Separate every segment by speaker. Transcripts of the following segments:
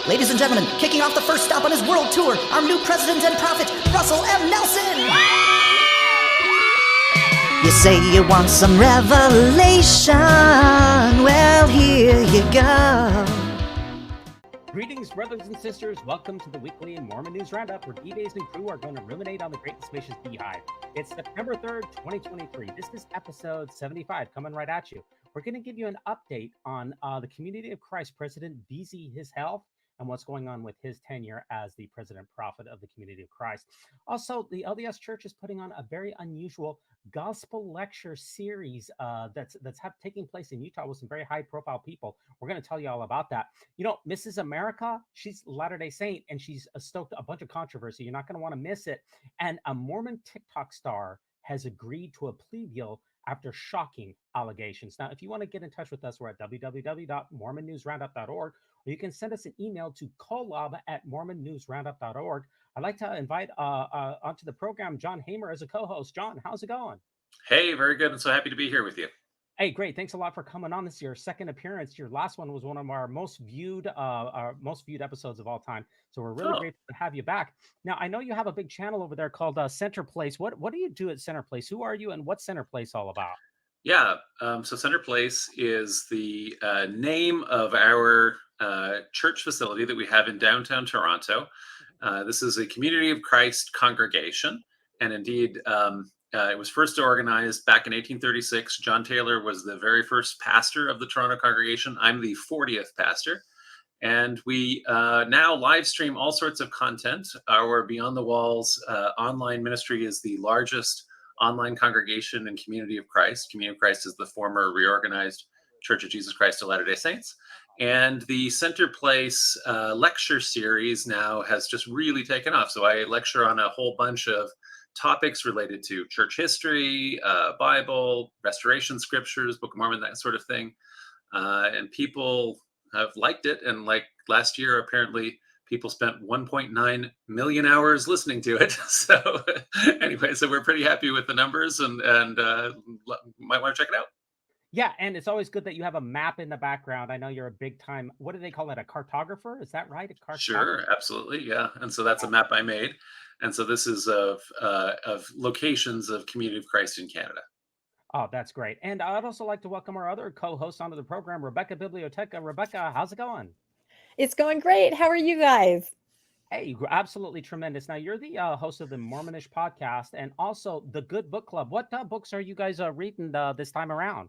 Speaker 1: Ladies and gentlemen, kicking off the first stop on his world tour, our new president and prophet, Russell M. Nelson! You say you want some revelation, well, here you go.
Speaker 2: Greetings, brothers and sisters. Welcome to the weekly Mormon News Roundup, where D-Days and crew are going to ruminate on the great and spacious beehive. It's September 3rd, 2023. This is episode 75, coming right at you. We're going to give you an update on the Community of Christ President Veazy, his health, and what's going on with his tenure as the president prophet of the Community of Christ. Also, the LDS Church is putting on a very unusual gospel lecture series that's taking place in Utah with some very high-profile people. We're going to tell you all about that. You know, Mrs. America, she's Latter-day Saint, and she's stoked a bunch of controversy. You're not going to want to miss it. And a Mormon TikTok star has agreed to a plea deal after shocking allegations. Now, if you want to get in touch with us, we're at www.mormonnewsroundup.org, or you can send us an email to collab@mormonnewsroundup.org. I'd like to invite onto the program John Hamer as a co-host. John, how's it going?
Speaker 3: Hey, very good. I'm so happy to be here with you.
Speaker 2: Hey, great. Thanks a lot for coming on. This is your second appearance. Your last one was one of our most viewed episodes of all time. So we're really grateful to have you back. Now, I know you have a big channel over there called Center Place. What do you do at Center Place? Who are you, and what's Center Place all about?
Speaker 3: Yeah, so Center Place is the name of our church facility that we have in downtown Toronto. This is a Community of Christ congregation, and indeed, it was first organized back in 1836. John Taylor was the very first pastor of the Toronto congregation. I'm the 40th pastor. And we now live stream all sorts of content. Our Beyond the Walls online ministry is the largest online congregation in Community of Christ. Community of Christ is the former reorganized Church of Jesus Christ of Latter-day Saints. And the Center Place lecture series now has just really taken off. So I lecture on a whole bunch of topics related to church history, Bible, restoration scriptures, Book of Mormon, that sort of thing. And people have liked it. And like last year, apparently people spent 1.9 million hours listening to it. So anyway, so we're pretty happy with the numbers and might want to check it out.
Speaker 2: Yeah, and it's always good that you have a map in the background. I know you're a big time, what do they call it, a cartographer? Is that right?
Speaker 3: Sure, absolutely, yeah. And so that's a map I made. And so this is of locations of Community of Christ in Canada.
Speaker 2: Oh, that's great. And I'd also like to welcome our other co-host onto the program, Rebecca Biblioteca. Rebecca, how's it going?
Speaker 4: It's going great. How are you guys?
Speaker 2: Hey, absolutely tremendous. Now, you're the host of the Mormonish podcast and also the Good Book Club. What books are you guys reading this time around?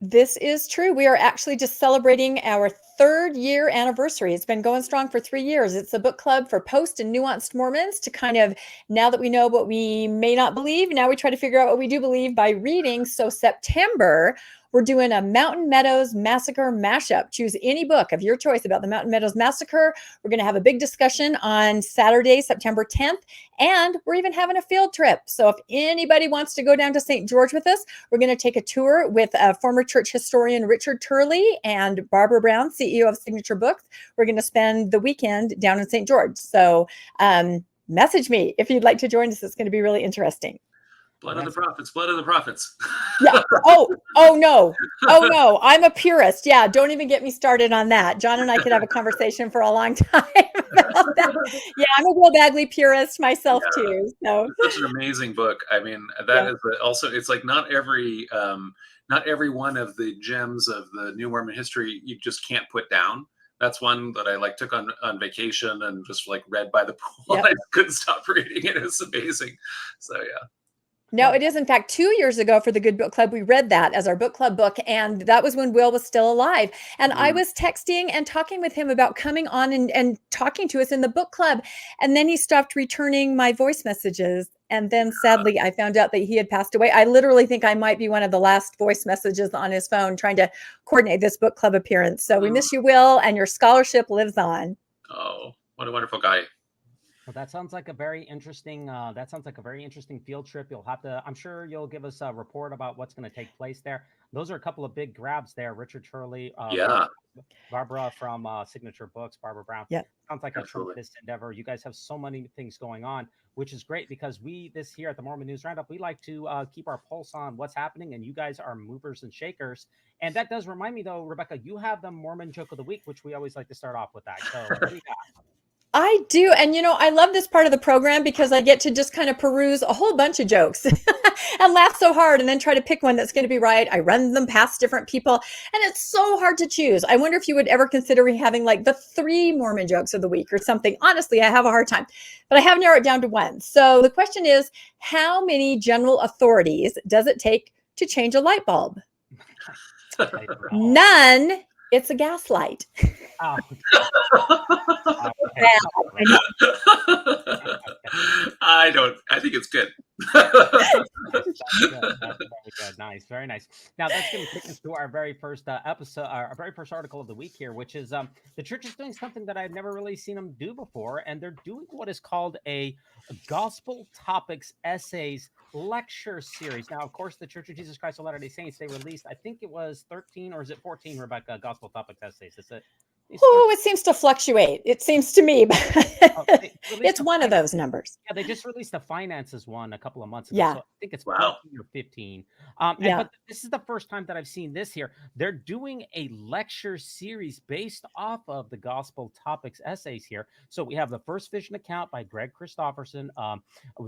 Speaker 4: This is true. We are actually just celebrating our 3rd year anniversary. It's been going strong for 3 years. It's a book club for post and nuanced Mormons to kind of, now that we know what we may not believe, now we try to figure out what we do believe by reading. So September, we're doing a Mountain Meadows Massacre mashup. Choose any book of your choice about the Mountain Meadows Massacre. We're going to have a big discussion on Saturday, September 10th, and we're even having a field trip. So if anybody wants to go down to St. George with us, we're going to take a tour with former church historian Richard Turley and Barbara Brown, CEO of Signature Books. We're going to spend the weekend down in St. George. So message me if you'd like to join us. It's going to be really interesting.
Speaker 3: Blood of the prophets, blood of the prophets.
Speaker 4: Yeah. Oh no. I'm a purist. Yeah. Don't even get me started on that. John and I could have a conversation for a long time about that. Yeah. I'm a Will Bagley purist myself too. So
Speaker 3: it's such an amazing book. I mean, that is also, it's like not every one of the gems of the New Mormon history you just can't put down. That's one that I took on vacation and just read by the pool. Yep. I couldn't stop reading it. It's amazing. So yeah.
Speaker 4: No, it is. In fact, 2 years ago for the Good Book Club, we read that as our book club book. And that was when Will was still alive. And I was texting and talking with him about coming on and talking to us in the book club. And then he stopped returning my voice messages. And then sadly, I found out that he had passed away. I literally think I might be one of the last voice messages on his phone trying to coordinate this book club appearance. So we miss you, Will, and your scholarship lives on.
Speaker 3: Oh, what a wonderful guy.
Speaker 2: Well, that sounds like a very interesting. That sounds like a very interesting field trip. You'll have to. I'm sure you'll give us a report about what's going to take place there. Those are a couple of big grabs there. Richard Turley,
Speaker 3: Yeah,
Speaker 2: Barbara from Signature Books, Barbara Brown.
Speaker 4: Yep.
Speaker 2: Sounds like a
Speaker 3: absolutely.
Speaker 2: tremendous endeavor. You guys have so many things going on, which is great because this here at the Mormon News Roundup, we like to keep our pulse on what's happening, and you guys are movers and shakers. And that does remind me, though, Rebecca, you have the Mormon joke of the week, which we always like to start off with that. So what do you got?
Speaker 4: I do. And, I love this part of the program because I get to just kind of peruse a whole bunch of jokes and laugh so hard and then try to pick one that's going to be right. I run them past different people and it's so hard to choose. I wonder if you would ever consider having like the 3 Mormon jokes of the week or something. Honestly, I have a hard time, but I have narrowed it down to 1. So the question is, how many general authorities does it take to change a light bulb? None. It's a gaslight.
Speaker 2: Oh.
Speaker 3: I think it's good.
Speaker 2: That's good. That's very good. Nice, very nice. Now that's going to take us to our very first episode, our very first article of the week here, which is the church is doing something that I've never really seen them do before, and they're doing what is called a gospel topics essays lecture series. Now, of course, the Church of Jesus Christ of Latter-day Saints, they released, I think it was 13 or is it 14, Rebecca, gospel topics essays. Is it?
Speaker 4: Oh, it seems to fluctuate. It seems to me, but it's one of those numbers.
Speaker 2: Yeah, they just released the finances one a couple of months ago.
Speaker 4: Yeah.
Speaker 2: So I think it's 14
Speaker 3: Wow.
Speaker 2: or 15.
Speaker 4: Yeah.
Speaker 2: But this is the first time that I've seen this here. They're doing a lecture series based off of the gospel topics essays here. So we have the first vision account by Greg Christopherson.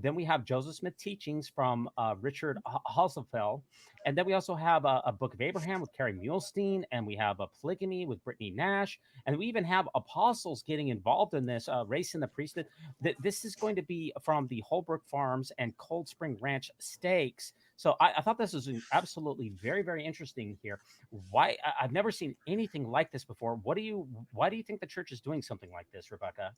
Speaker 2: Then we have Joseph Smith teachings from Richard Halsefeld. And then we also have a Book of Abraham with Carrie Muhlestein, and we have a polygamy with Brittany Nash, and we even have apostles getting involved in this race in the priesthood. This is going to be from the Holbrook Farms and Cold Spring Ranch Steaks. So I thought this was absolutely very, very interesting here. Why I've never seen anything like this before. Why do you think the church is doing something like this, Rebecca?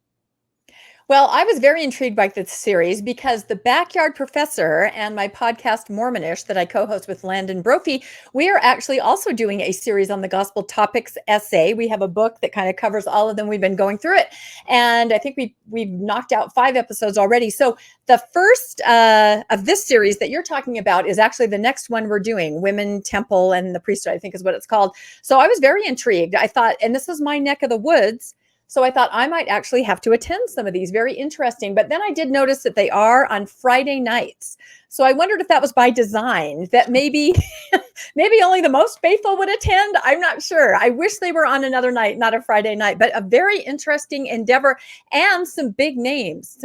Speaker 4: Well, I was very intrigued by this series because the Backyard Professor and my podcast Mormonish that I co-host with Landon Brophy, we are actually also doing a series on the gospel topics essay. We have a book that kind of covers all of them. We've been going through it, and I think we've knocked out 5 episodes already. So the first of this series that you're talking about is actually the next one we're doing, Women, Temple, and the Priesthood, I think is what it's called. So I was very intrigued. I thought, and this is my neck of the woods, so I thought I might actually have to attend some of these. Very interesting. But then I did notice that they are on Friday nights. So I wondered if that was by design, that maybe only the most faithful would attend. I'm not sure. I wish they were on another night, not a Friday night, but a very interesting endeavor and some big names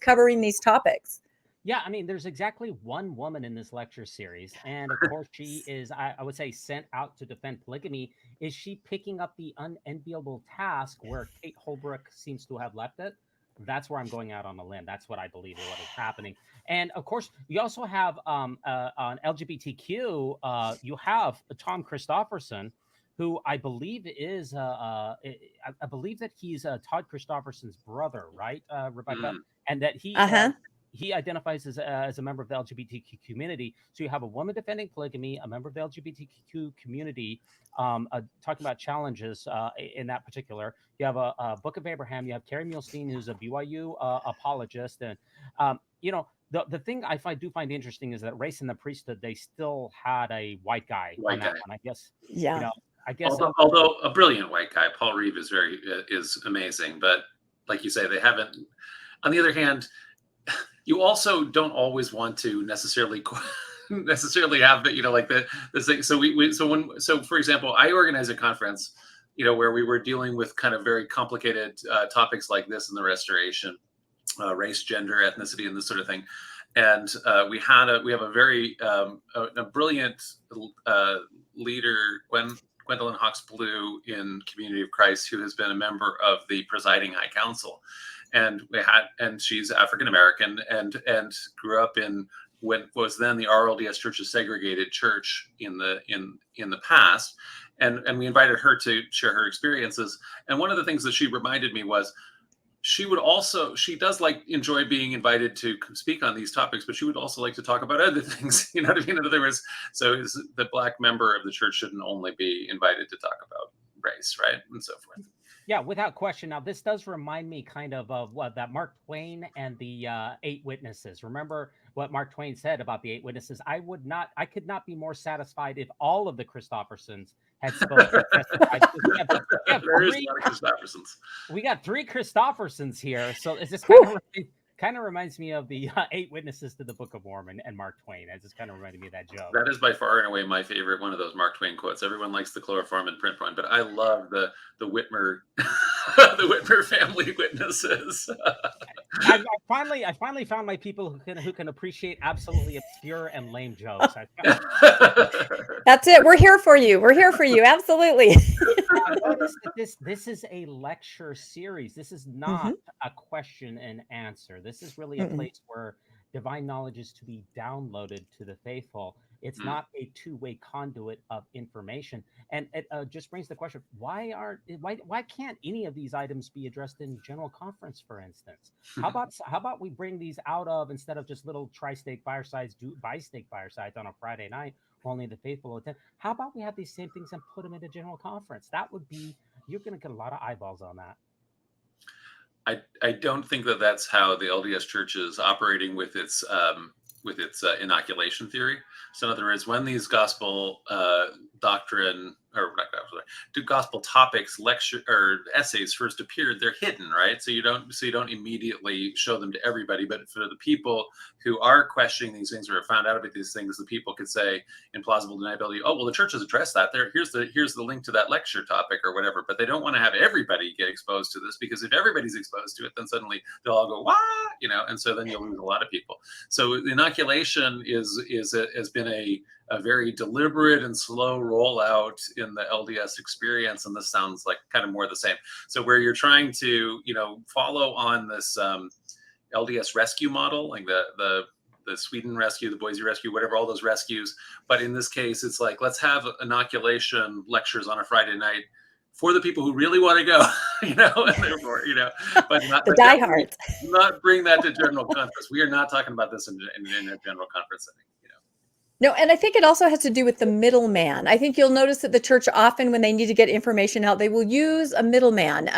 Speaker 4: covering these topics.
Speaker 2: Yeah, I mean, there's exactly one woman in this lecture series. And of course, she is, I would say, sent out to defend polygamy. Is she picking up the unenviable task where Kate Holbrook seems to have left it? That's where I'm going out on a limb. That's what I believe is what is happening. And of course, you also have on LGBTQ, you have Tom Christofferson, who I believe is, I believe that he's Todd Christofferson's brother, right, Rebecca? And that he identifies as a member of the LGBTQ community. So you have a woman defending polygamy, a member of the LGBTQ community, talking about challenges in that particular. You have a Book of Abraham. You have Carrie Muhlestein, who's a BYU apologist. And, the thing I do find interesting is that race in the priesthood, they still had a white guy on that one, I guess.
Speaker 4: Yeah.
Speaker 2: I guess.
Speaker 3: Although a brilliant white guy, Paul Reeve is amazing. But like you say, they haven't. On the other hand, you also don't always want to necessarily have this thing. So for example, I organize a conference, where we were dealing with kind of very complicated topics like this in the Restoration, race, gender, ethnicity, and this sort of thing. And we have a very a brilliant leader, Gwendolyn Hawks Blue in Community of Christ, who has been a member of the presiding High Council. And she's African American and grew up in what was then the RLDS Church of Segregated Church in the past, and we invited her to share her experiences. And one of the things that she reminded me was she does enjoy being invited to speak on these topics, but she would also like to talk about other things. You know what I mean? In other words, so the Black member of the church shouldn't only be invited to talk about race, right, and so forth.
Speaker 2: Yeah, without question. Now, this does remind me kind of what that Mark Twain and the 8 witnesses. Remember what Mark Twain said about the 8 witnesses? I could not be more satisfied if all of the Christophersons had spoken. Testified.
Speaker 3: There is a lot of Christophersons.
Speaker 2: We got 3 Christophersons here, so it's just kind of reminds me of the 8 witnesses to the Book of Mormon and Mark Twain. It just kind of reminded me of that joke.
Speaker 3: That is by far and away my favorite one of those Mark Twain quotes. Everyone likes the chloroform and print one, but I love the Whitmer the Whitmer family witnesses.
Speaker 2: I finally found my people who can appreciate absolutely obscure and lame jokes.
Speaker 4: That's it. We're here for you. We're here for you. Absolutely.
Speaker 2: Notice that this is a lecture series. This is not a question and answer. This is really a place where divine knowledge is to be downloaded to the faithful. It's not a two-way conduit of information. And it just brings the question, why can't any of these items be addressed in general conference, for instance? How about we bring these out of, instead of just little tri-stake firesides, bi-stake firesides on a Friday night, only the faithful attend. How about we have these same things and put them into general conference? That would be, you're going to get a lot of eyeballs on that.
Speaker 3: I don't think that that's how the LDS Church is operating with its inoculation theory. So in other words, when these gospel doctrine or not gospel, gospel topics lecture or essays first appeared, they're hidden, right? So you don't immediately show them to everybody, but for the people who are questioning these things or have found out about these things, the people could say in plausible deniability, oh well, the church has addressed that. Here's the link to that lecture topic or whatever. But they don't want to have everybody get exposed to this, because if everybody's exposed to it, then suddenly they'll all go, "Wah!" And so then you'll lose a lot of people. So inoculation has been a very deliberate and slow rollout in the LDS experience, and this sounds like kind of more the same. So where you're trying to follow on this LDS rescue model, like the Sweden rescue, the Boise rescue, whatever, all those rescues, but in this case it's like, let's have inoculation lectures on a Friday night for the people who really want to go, and therefore, but not
Speaker 4: the diehards.
Speaker 3: Not bring that to general conference. We are not talking about this in a general conference setting.
Speaker 4: No, and I think it also has to do with the middleman. I think you'll notice that the church often, when they need to get information out, they will use a middleman.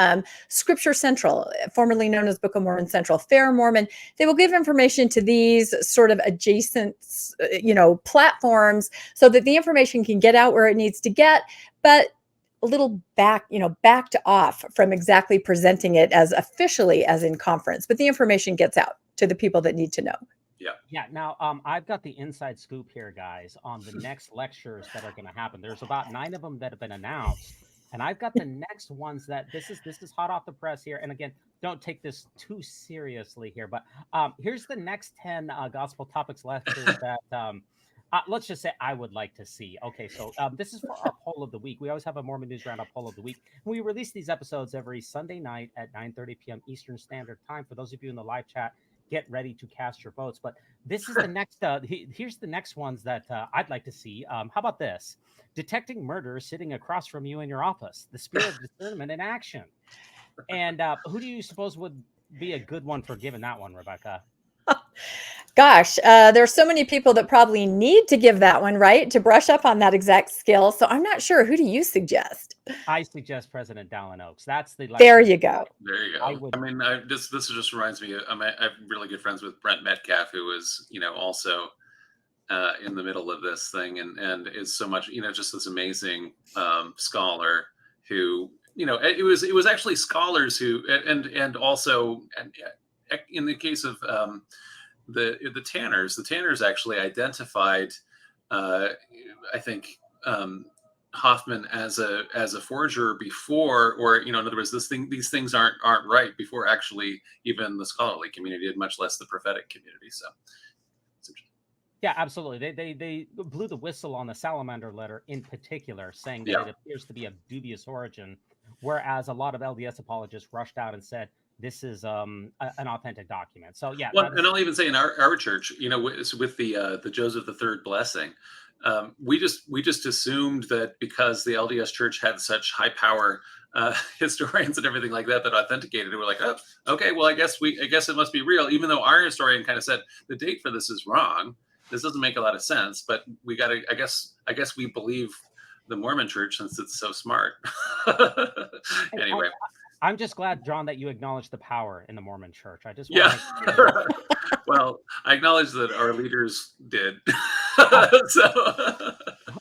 Speaker 4: Scripture Central, formerly known as Book of Mormon Central, Fair Mormon, they will give information to these sort of adjacent, platforms so that the information can get out where it needs to get, but a little backed off from exactly presenting it as officially as in conference. But the information gets out to the people that need to know.
Speaker 2: Yeah. Now, I've got the inside scoop here, guys, on the next lectures that are going to happen. There's about 9 of them that have been announced, and I've got the next ones that this is hot off the press here. And again, don't take this too seriously here, but here's the next 10 gospel topics lectures that let's just say I would like to see. Okay, so this is for our poll of the week. We always have a Mormon News Roundup poll of the week. We release these episodes every Sunday night at 9:30 p.m. Eastern Standard Time. For those of you in the live chat, get ready to cast your votes. But this is the next, here's the next ones that I'd like to see. How about this? Detecting murder sitting across from you in your office. The spirit of discernment in action. And who do you suppose would be a good one for giving that one, Rebecca?
Speaker 4: Gosh, there's so many people that probably need to give that one, right, to brush up on that exact skill. So I'm not sure. Who do you suggest?
Speaker 2: I suggest President Dallin Oaks. That's the.
Speaker 4: There you go.
Speaker 3: There you go. This just reminds me. I'm really good friends with Brent Metcalf, who is also in the middle of this thing, and is so much just this amazing scholar who it was actually scholars who and also in the case of the Tanners actually identified I think Hoffman as a forger before, or in other words, these things aren't right before actually even the scholarly community did, much less the prophetic community. So it's interesting.
Speaker 2: Yeah, absolutely. They blew the whistle on the Salamander letter in particular, saying that it appears to be of dubious origin, whereas a lot of LDS apologists rushed out and said this is an authentic document. So yeah.
Speaker 3: Well, and I'll even say in our church, with the Joseph III blessing, we just assumed that because the LDS Church had such high power historians and everything like that authenticated it, we're like, oh, okay, well, I guess it must be real, even though our historian kind of said the date for this is wrong. This doesn't make a lot of sense, but we got to, I guess we believe the Mormon Church since it's so smart. Anyway.
Speaker 2: I'm just glad, John, that you acknowledge the power in the Mormon Church. I just
Speaker 3: Yeah.
Speaker 2: want to
Speaker 3: Well, I acknowledge that our leaders did.
Speaker 2: All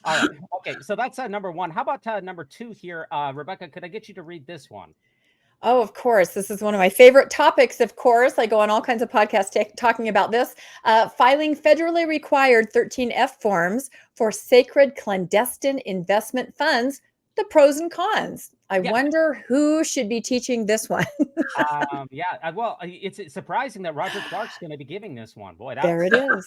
Speaker 2: right. Okay. So that's number one. How about number two here? Rebecca, could I get you to read this one?
Speaker 4: Oh, of course. This is one of my favorite topics, of course. I go on all kinds of podcasts talking about this. Filing federally required 13F forms for sacred clandestine investment funds, the pros and cons. I wonder who should be teaching this one.
Speaker 2: Well, it's surprising that Roger Clarke's going to be giving this one. Boy,
Speaker 4: there it is.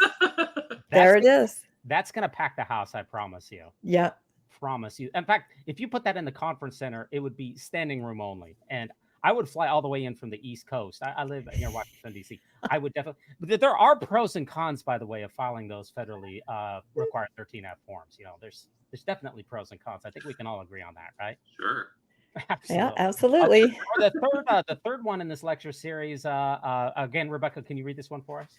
Speaker 4: There it is.
Speaker 2: That's going to pack the house, I promise you.
Speaker 4: Yeah.
Speaker 2: Promise you. In fact, if you put that in the conference center, it would be standing room only. And I would fly all the way in from the East Coast. I live near Washington, D.C. I would definitely. But there are pros and cons, by the way, of filing those federally required 13F forms. There's definitely pros and cons. I think we can all agree on that, right?
Speaker 3: Sure.
Speaker 2: Absolutely.
Speaker 4: Yeah, absolutely.
Speaker 2: The third one in this lecture series. Again, Rebecca, can you read this one for us?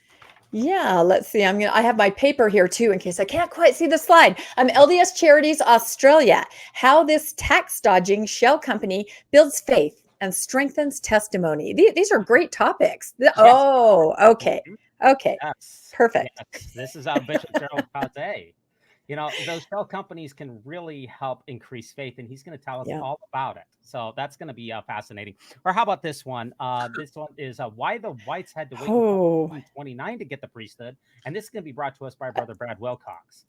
Speaker 4: Yeah, let's see. I have my paper here too, in case I can't quite see the slide. LDS Charities Australia, how this tax dodging shell company builds faith and strengthens testimony. These are great topics.
Speaker 2: Yes.
Speaker 4: Oh, okay. Okay.
Speaker 2: Yes.
Speaker 4: Perfect.
Speaker 2: Yes. This is Bishop Gerald Cauze. Those shell companies can really help increase faith, and he's going to tell us all about it. So that's going to be fascinating. Or how about this one? This one is why the whites had to wait until 1929 to get the priesthood. And this is going to be brought to us by Brother Brad Wilcox.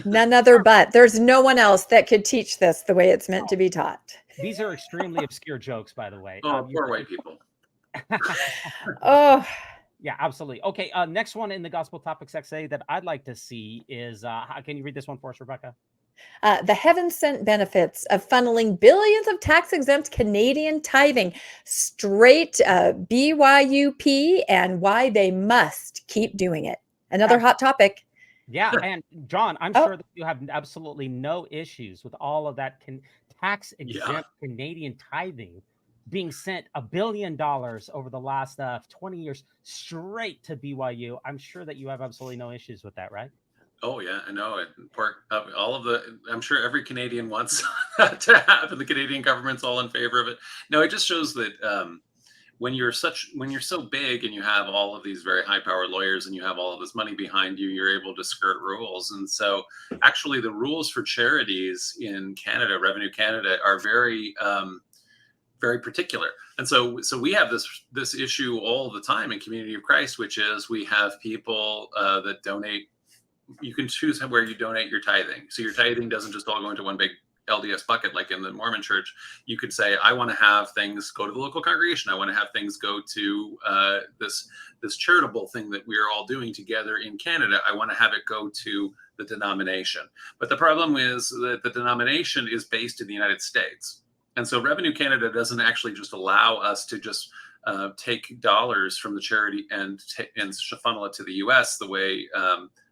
Speaker 4: None other but. There's no one else that could teach this the way it's meant to be taught.
Speaker 2: These are extremely obscure jokes, by the way.
Speaker 3: Oh, poor white people.
Speaker 4: Oh.
Speaker 2: Yeah, absolutely. Okay, next one in the Gospel Topics XA that I'd like to see is, can you read this one for us, Rebecca?
Speaker 4: The heaven-sent benefits of funneling billions of tax-exempt Canadian tithing straight BYUP and why they must keep doing it. Another hot topic.
Speaker 2: Yeah, and John, I'm sure that you have absolutely no issues with all of that tax-exempt Canadian tithing being sent $1 billion over the last 20 years straight to BYU. I'm sure that you have absolutely no issues with that, right?
Speaker 3: Oh yeah, I know. I'm sure every Canadian wants that to happen. The Canadian government's all in favor of it. No, it just shows that when you're so big and you have all of these very high-powered lawyers and you have all of this money behind you, you're able to skirt rules. And so, actually, the rules for charities in Canada, Revenue Canada, are very very particular. And so we have this issue all the time in Community of Christ, which is we have people that donate. You can choose where you donate your tithing. So your tithing doesn't just all go into one big LDS bucket like in the Mormon Church. You could say, I want to have things go to the local congregation. I want to have things go to this charitable thing that we are all doing together in Canada. I want to have it go to the denomination. But the problem is that the denomination is based in the United States. And so Revenue Canada doesn't actually just allow us to just take dollars from the charity and funnel it to the U.S. the way,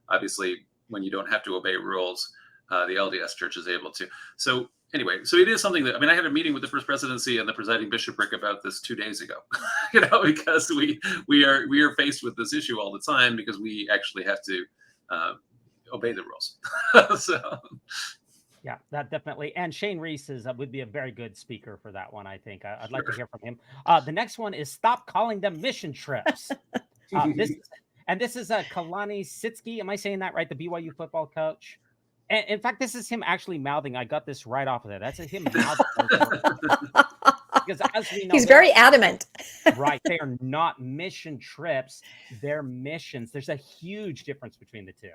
Speaker 3: obviously, when you don't have to obey rules, the LDS Church is able to. So anyway, so it is something that, I had a meeting with the First Presidency and the presiding bishopric about this 2 days ago, because we are faced with this issue all the time because we actually have to obey the rules. So.
Speaker 2: Yeah, that definitely. And Shane Reese would be a very good speaker for that one, I think. I'd like to hear from him. The next one is stop calling them mission trips. This is Kalani Sitsky. Am I saying that right? The BYU football coach. And in fact, this is him actually mouthing. I got this right off of there. That's him mouthing. Because as we know,
Speaker 4: he's very adamant.
Speaker 2: Right. They are not mission trips. They're missions. There's a huge difference between the two.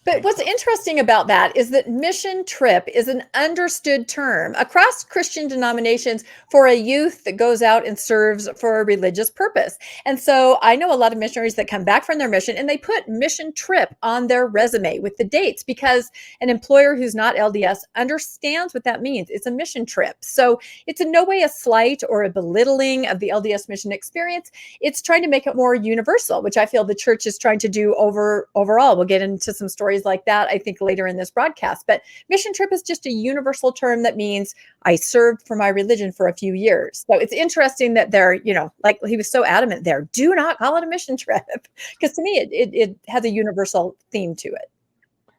Speaker 4: But what's interesting about that is that mission trip is an understood term across Christian denominations for a youth that goes out and serves for a religious purpose. And so I know a lot of missionaries that come back from their mission and they put mission trip on their resume with the dates because an employer who's not LDS understands what that means. It's a mission trip. So it's in no way a slight or a belittling of the LDS mission experience. It's trying to make it more universal, which I feel the church is trying to do overall. We'll get into some stories like that, I think, later in this broadcast. But mission trip is just a universal term that means I served for my religion for a few years. So it's interesting that they're, like he was so adamant there, do not call it a mission trip. Because to me, it has a universal theme to it.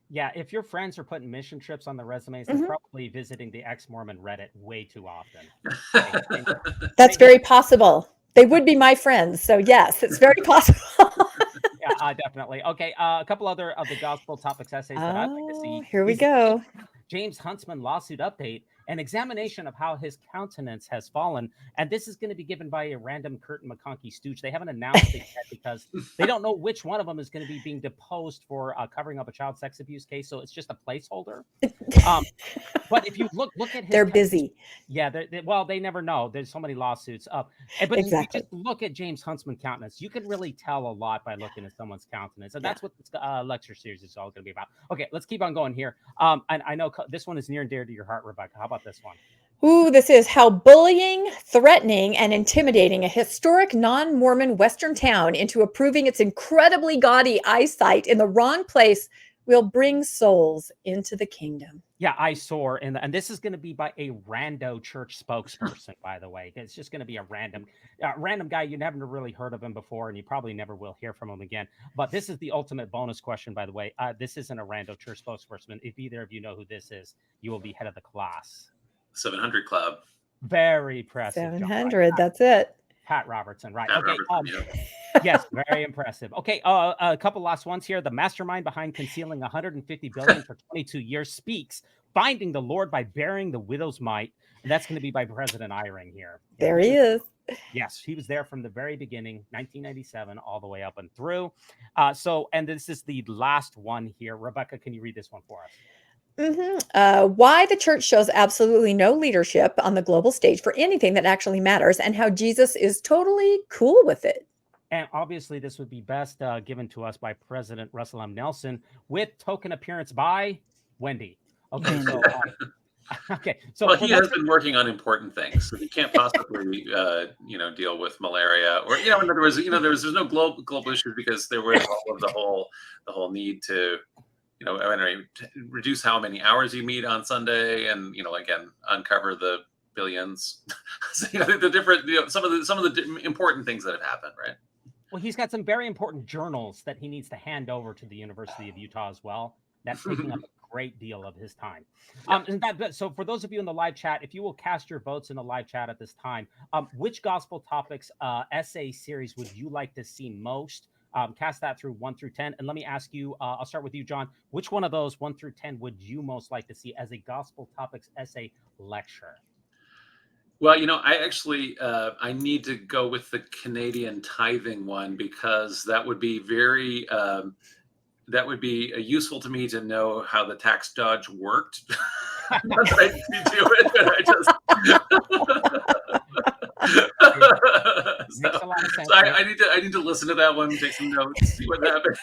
Speaker 2: Yeah, if your friends are putting mission trips on the resumes, they're probably visiting the ex-Mormon Reddit way too often.
Speaker 4: That's very possible. They would be my friends. So yes, it's very possible.
Speaker 2: Yeah, definitely. Okay, a couple other of the gospel topics essays that I'd like to see.
Speaker 4: Here we go.
Speaker 2: James Huntsman lawsuit update, an examination of how his countenance has fallen. And this is going to be given by a random Curtin McConkie stooge. They haven't announced it yet because they don't know which one of them is going to be being deposed for covering up a child sex abuse case. So it's just a placeholder. But if you look at his,
Speaker 4: they're busy.
Speaker 2: Yeah, well, they never know. There's so many lawsuits up. But if you just look at James Huntsman countenance, you can really tell a lot by looking at someone's countenance. And that's what this lecture series is all going to be about. Okay, let's keep on going here. And I know this one is near and dear to your heart, Rebecca. How about this one?
Speaker 4: Ooh, this is how bullying, threatening, and intimidating a historic non-Mormon Western town into approving its incredibly gaudy eyesight in the wrong place will bring souls into the kingdom.
Speaker 2: Yeah, eyesore. And this is going to be by a rando church spokesperson, by the way. It's just going to be a random guy. You never really heard of him before, and you probably never will hear from him again. But this is the ultimate bonus question, by the way. This isn't a rando church spokesperson. If either of you know who this is, you will be head of the class.
Speaker 3: 700 Club.
Speaker 2: Very impressive.
Speaker 4: 700, that's it.
Speaker 2: Pat Robertson, right?
Speaker 3: Pat
Speaker 2: okay.
Speaker 3: Robertson,
Speaker 2: Yes, very impressive. Okay, a couple last ones here. The mastermind behind concealing $150 billion for 22 years speaks, finding the Lord by burying the widow's mite. And that's going to be by President Eyring here.
Speaker 4: There he is.
Speaker 2: Yes, he was there from the very beginning, 1997, all the way up and through. And this is the last one here. Rebecca, can you read this one for us?
Speaker 4: Why the church shows absolutely no leadership on the global stage for anything that actually matters, and how Jesus is totally cool with it.
Speaker 2: And obviously, this would be best given to us by President Russell M. Nelson, with token appearance by Wendy. Okay, so
Speaker 3: well, he has been working on important things, so he can't possibly, deal with malaria, or in other words, there's no global issues because there was all of the whole need to. Reduce how many hours you meet on Sunday, and again, uncover the billions. So, the different, some of the important things that have happened, right?
Speaker 2: Well, he's got some very important journals that he needs to hand over to the University of Utah as well. That's taking up a great deal of his time. So for those of you in the live chat, if you will cast your votes in the live chat at this time, which gospel topics essay series would you like to see most? Cast that through 1 through 10. And let me ask you, I'll start with you, John. Which one of those 1 through 10 would you most like to see as a gospel topics essay lecture?
Speaker 3: Well, I actually, I need to go with the Canadian tithing one, because that would be very, useful to me to know how the tax dodge worked. Not that I do it, but I need to listen to that one, take some notes, see what happened.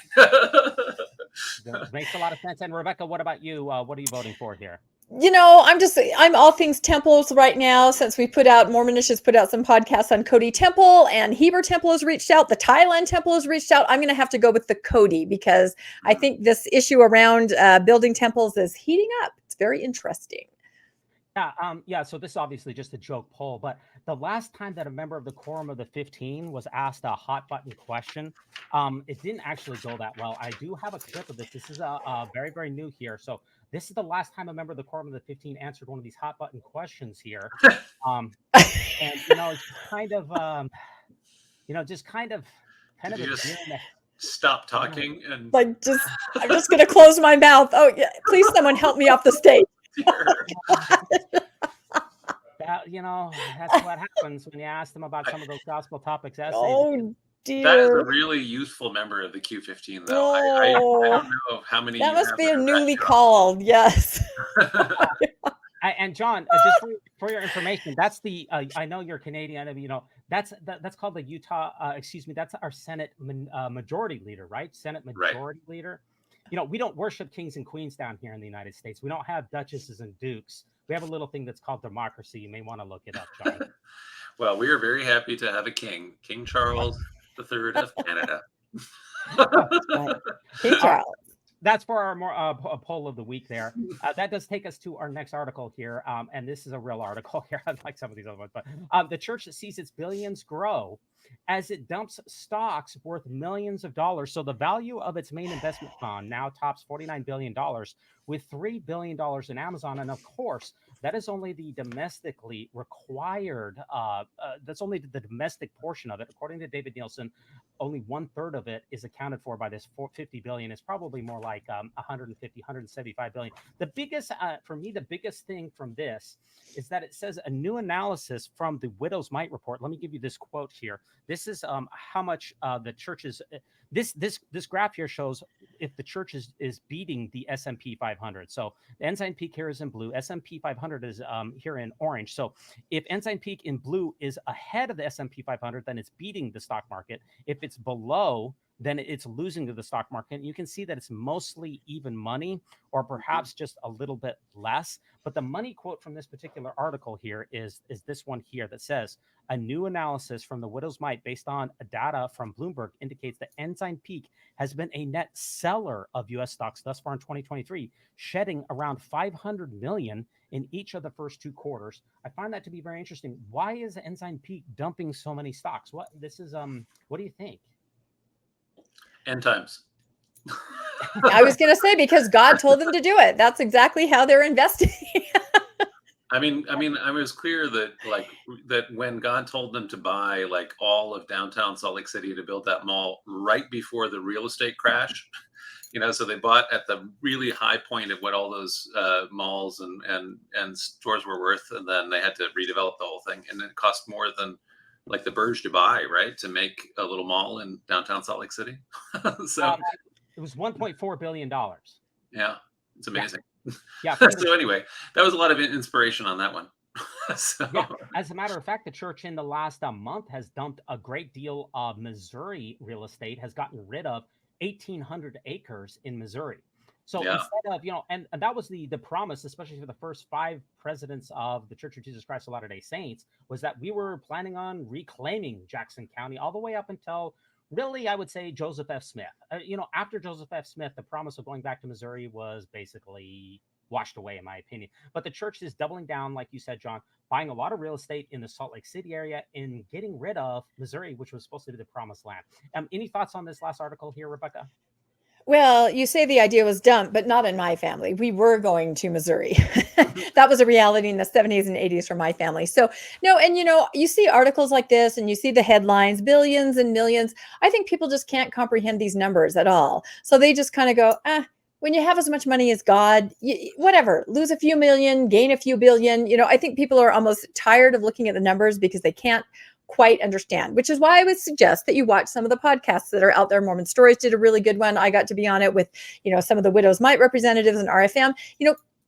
Speaker 2: Makes a lot of sense. And Rebecca, what about you? What are you voting for here?
Speaker 4: I'm all things temples right now, since Mormonish has put out some podcasts on Cody Temple, and Heber Temple has reached out. The Thailand Temple has reached out. I'm going to have to go with the Cody, because I think this issue around building temples is heating up. It's very interesting.
Speaker 2: So this is obviously just a joke poll, but the last time that a member of the Quorum of the 15 was asked a hot button question, it didn't actually go that well. I do have a clip of this. This is very, very new here. So this is the last time a member of the Quorum of the 15 answered one of these hot button questions here. And it's kind of,
Speaker 3: stop talking and
Speaker 4: I'm just going to close my mouth. Oh yeah, please someone help me off the stage.
Speaker 2: That's what happens when you ask them about some of those gospel topics essays.
Speaker 4: Oh dear.
Speaker 3: That is a really youthful member of the Q15, though. I don't know how many.
Speaker 4: That must be a newly called. Yes.
Speaker 2: And John, just for your information, that's the. I know you're Canadian. That's called the Utah. That's our Senate majority leader, right? Senate majority leader. We don't worship kings and queens down here in the United States. We don't have duchesses and dukes. We have a little thing that's called democracy. You may want to look it up, John.
Speaker 3: Well, we are very happy to have a king, King Charles III of Canada.
Speaker 4: Right. King Charles.
Speaker 2: That's for our poll of the week there. That does take us to our next article here. And this is a real article here, unlike some of these other ones. But the church that sees its billions grow as it dumps stocks worth millions of dollars. So the value of its main investment fund now tops $49 billion, with $3 billion in Amazon. And of course, that is only the domestically required, that's only the domestic portion of it. According to David Nielsen, only 1/3 of it is accounted for by this 50 billion. It's probably more like 150, 175 billion. The biggest, for me, the biggest thing from this is that it says a new analysis from the Widow's Mite report. Let me give you this quote here. This is how much the church is. This graph here shows if the church is beating the S&P 500. So the Ensign Peak here is in blue. S&P 500 is here in orange. So if Ensign Peak in blue is ahead of the S&P 500, then it's beating the stock market. If it's below, then it's losing to the stock market. And you can see that it's mostly even money, or perhaps just a little bit less. But the money quote from this particular article here is this one here that says, a new analysis from the Widow's Mite based on data from Bloomberg indicates that Ensign Peak has been a net seller of U.S. stocks thus far in 2023, shedding around 500 million in each of the first 2 quarters. I find that to be very interesting. Why is Ensign Peak dumping so many stocks? What do you think?
Speaker 3: End times.
Speaker 4: I was going to say, because God told them to do it. That's exactly how they're investing.
Speaker 3: I mean, I was clear that when God told them to buy like all of downtown Salt Lake City to build that mall right before the real estate crash, so they bought at the really high point of what all those malls and stores were worth, and then they had to redevelop the whole thing, and it cost more than like the Burj Dubai, right, to make a little mall in downtown Salt Lake City. So
Speaker 2: it was $1.4 billion.
Speaker 3: Yeah, it's amazing.
Speaker 2: Yeah.
Speaker 3: So anyway, that was a lot of inspiration on that one. So.
Speaker 2: Yeah. As a matter of fact, the church in the last month has dumped a great deal of Missouri real estate, has gotten rid of 1,800 acres in Missouri. So instead of, and that was the promise, especially for the first 5 presidents of the Church of Jesus Christ of Latter-day Saints, was that we were planning on reclaiming Jackson County all the way up until, really, I would say, Joseph F. Smith. After Joseph F. Smith, the promise of going back to Missouri was basically washed away, in my opinion. But the church is doubling down, like you said, John, buying a lot of real estate in the Salt Lake City area and getting rid of Missouri, which was supposed to be the promised land. Any thoughts on this last article here, Rebecca?
Speaker 4: Well, you say the idea was dumped, but not in my family. We were going to Missouri. That was a reality in the 70s and 80s for my family. So no, and you see articles like this and you see the headlines, billions and millions. I think people just can't comprehend these numbers at all. So they just kind of go, when you have as much money as God, whatever, lose a few million, gain a few billion. I think people are almost tired of looking at the numbers because they can't quite understand, which is why I would suggest that you watch some of the podcasts that are out there. Mormon Stories did a really good one. I got to be on it with, some of the Widow's Mite representatives and RFM.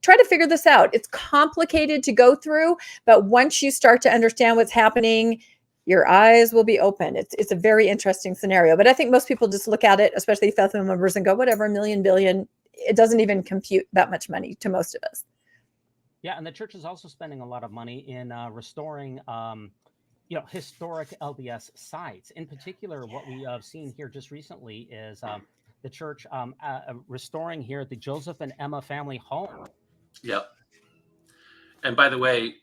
Speaker 4: Try to figure this out. It's complicated to go through, but once you start to understand what's happening, your eyes will be open. It's a very interesting scenario. But I think most people just look at it, especially faithful members, and go, whatever, million, billion. It doesn't even compute that much money to most of us.
Speaker 2: Yeah, and the church is also spending a lot of money in restoring historic LDS sites. In particular, what we have seen here just recently is the church restoring here the Joseph and Emma family home.
Speaker 3: Yep. And by the way,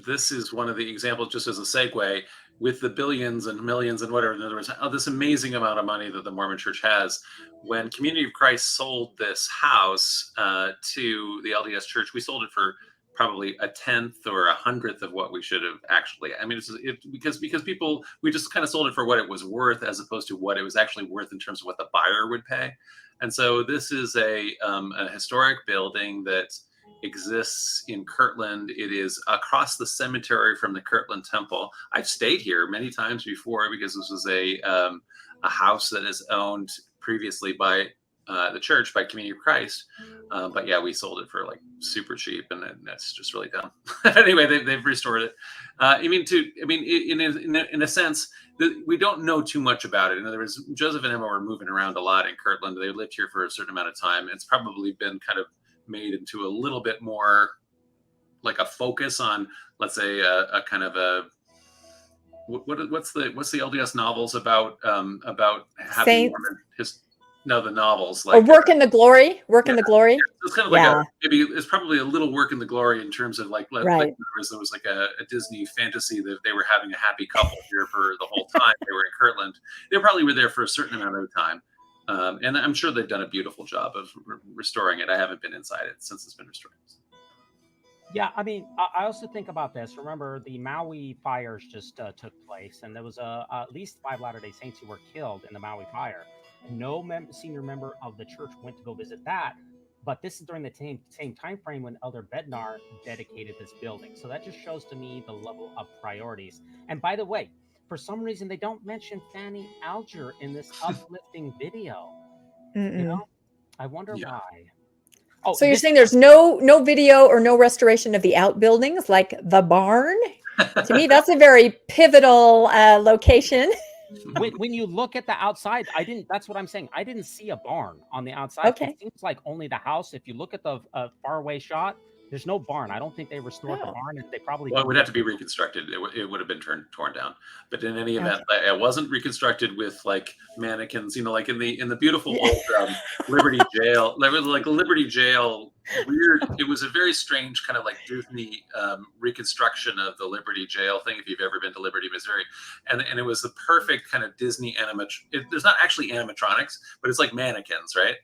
Speaker 3: this is one of the examples, just as a segue, with the billions and millions and whatever, in other words, this amazing amount of money that the Mormon Church has. When Community of Christ sold this house to the LDS Church, we sold it for probably 1/10 or 100th of what we should have actually. I mean, because people, we just kind of sold it for what it was worth, as opposed to what it was actually worth in terms of what the buyer would pay. And so this is a historic building that exists in Kirtland. It is across the cemetery from the Kirtland Temple. I've stayed here many times before because this was a house that is owned previously by the church, by Community of Christ. But yeah, we sold it for like super cheap, and that's just really dumb. Anyway, they've restored it. In a sense, we don't know too much about it. In other words, Joseph and Emma were moving around a lot in Kirtland. They lived here for a certain amount of time. It's probably been kind of made into a little bit more like a focus on, let's say, a kind of a what's the LDS novels about having Mormon No, the novels,
Speaker 4: Or
Speaker 3: like
Speaker 4: Work in the Glory. Work in the Glory.
Speaker 3: it's kind of like maybe it's probably a little work in the glory in terms of like
Speaker 4: Right.
Speaker 3: there was like a Disney fantasy that they were having a happy couple here for the whole time they were in Kirtland. They probably were there for a certain amount of time, and I'm sure they've done a beautiful job of restoring it. I haven't been inside it since it's been restored.
Speaker 2: Yeah, I mean, I also think about this. Remember, the Maui fires just took place, and there was at least 5 Latter-day Saints who were killed in the Maui fire. No senior member of the church went to go visit that, but this is during the same time frame when Elder Bednar dedicated this building. So that just shows to me the level of priorities. And by the way, for some reason, they don't mention Fanny Alger in this uplifting video.
Speaker 4: Mm-mm.
Speaker 2: You know, I wonder why. Oh,
Speaker 4: so you're saying there's no video or no restoration of the outbuildings like the barn? To me, that's a very pivotal location.
Speaker 2: When you look at the outside, that's what I'm saying. I didn't see a barn on the outside.
Speaker 4: Okay.
Speaker 2: It seems like only the house. If you look at the faraway shot, there's no barn. I don't think they restored the barn. And they probably
Speaker 3: it would have to be reconstructed. It would have been torn down. But in any event, it wasn't reconstructed with like mannequins. You know, like in the beautiful old Liberty Jail. Like Liberty Jail. Weird. It was a very strange kind of like Disney reconstruction of the Liberty Jail thing. If you've ever been to Liberty, Missouri, and it was the perfect kind of Disney there's not actually animatronics, but it's like mannequins, right?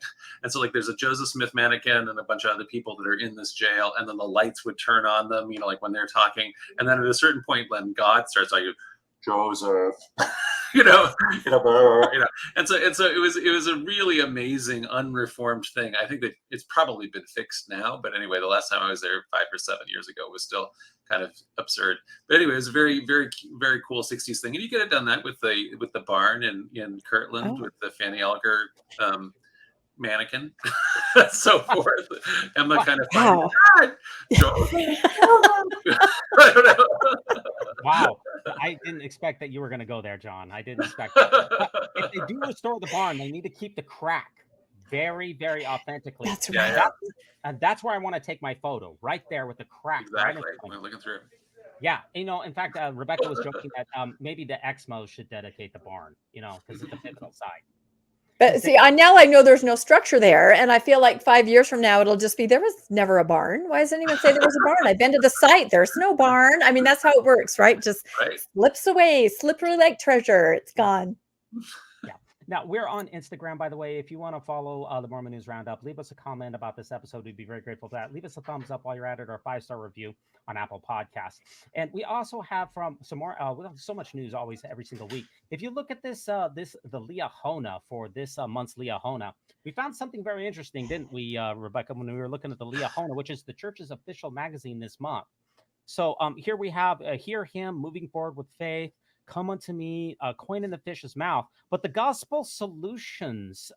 Speaker 3: And so like there's a Joseph Smith mannequin and a bunch of other people that are in this jail, and then the lights would turn on them, you know, like when they're talking, and then at a certain point when God starts talking, Joseph, you know, and so it was a really amazing unreformed thing. I think that it's probably been fixed now, but anyway, the last time I was there 5 or 7 years ago was still kind of absurd. But anyway, it was a very, very, very cool 60s thing, and you could have done that with the barn in Kirtland with the Fanny Alger mannequin, so forth. Emma kind of
Speaker 4: wow.
Speaker 3: I don't know.
Speaker 2: Wow, I didn't expect that you were going to go there, John. I didn't expect that. If they do restore the barn, they need to keep the crack very, very authentically.
Speaker 4: That's right.
Speaker 2: And that's where I want to take my photo, right there with the crack.
Speaker 3: Exactly. We're looking through.
Speaker 2: Yeah, you know, in fact, Rebecca was joking that maybe the Exmo should dedicate the barn, you know, because it's the pivotal side.
Speaker 4: But see, now I know there's no structure there, and I feel like 5 years from now it'll just be there was never a barn. Why does anyone say there was a barn? I've been to the site. There's no barn. I mean, that's how it works, right? Just slips away, slippery like treasure. It's gone.
Speaker 2: Yeah. Now we're on Instagram, by the way. If you want to follow the Mormon News Roundup, leave us a comment about this episode. We'd be very grateful for that. Leave us a thumbs up while you're at it, or a 5-star review on Apple Podcasts. And we also have from some more. We have so much news always every single week. If you look at the Liahona for this month's Liahona, we found something very interesting, didn't we, Rebecca? When we were looking at the Liahona, which is the church's official magazine this month. So here we have hearhim, moving forward with faith. Come unto me, a coin in the fish's mouth. But the gospel solutions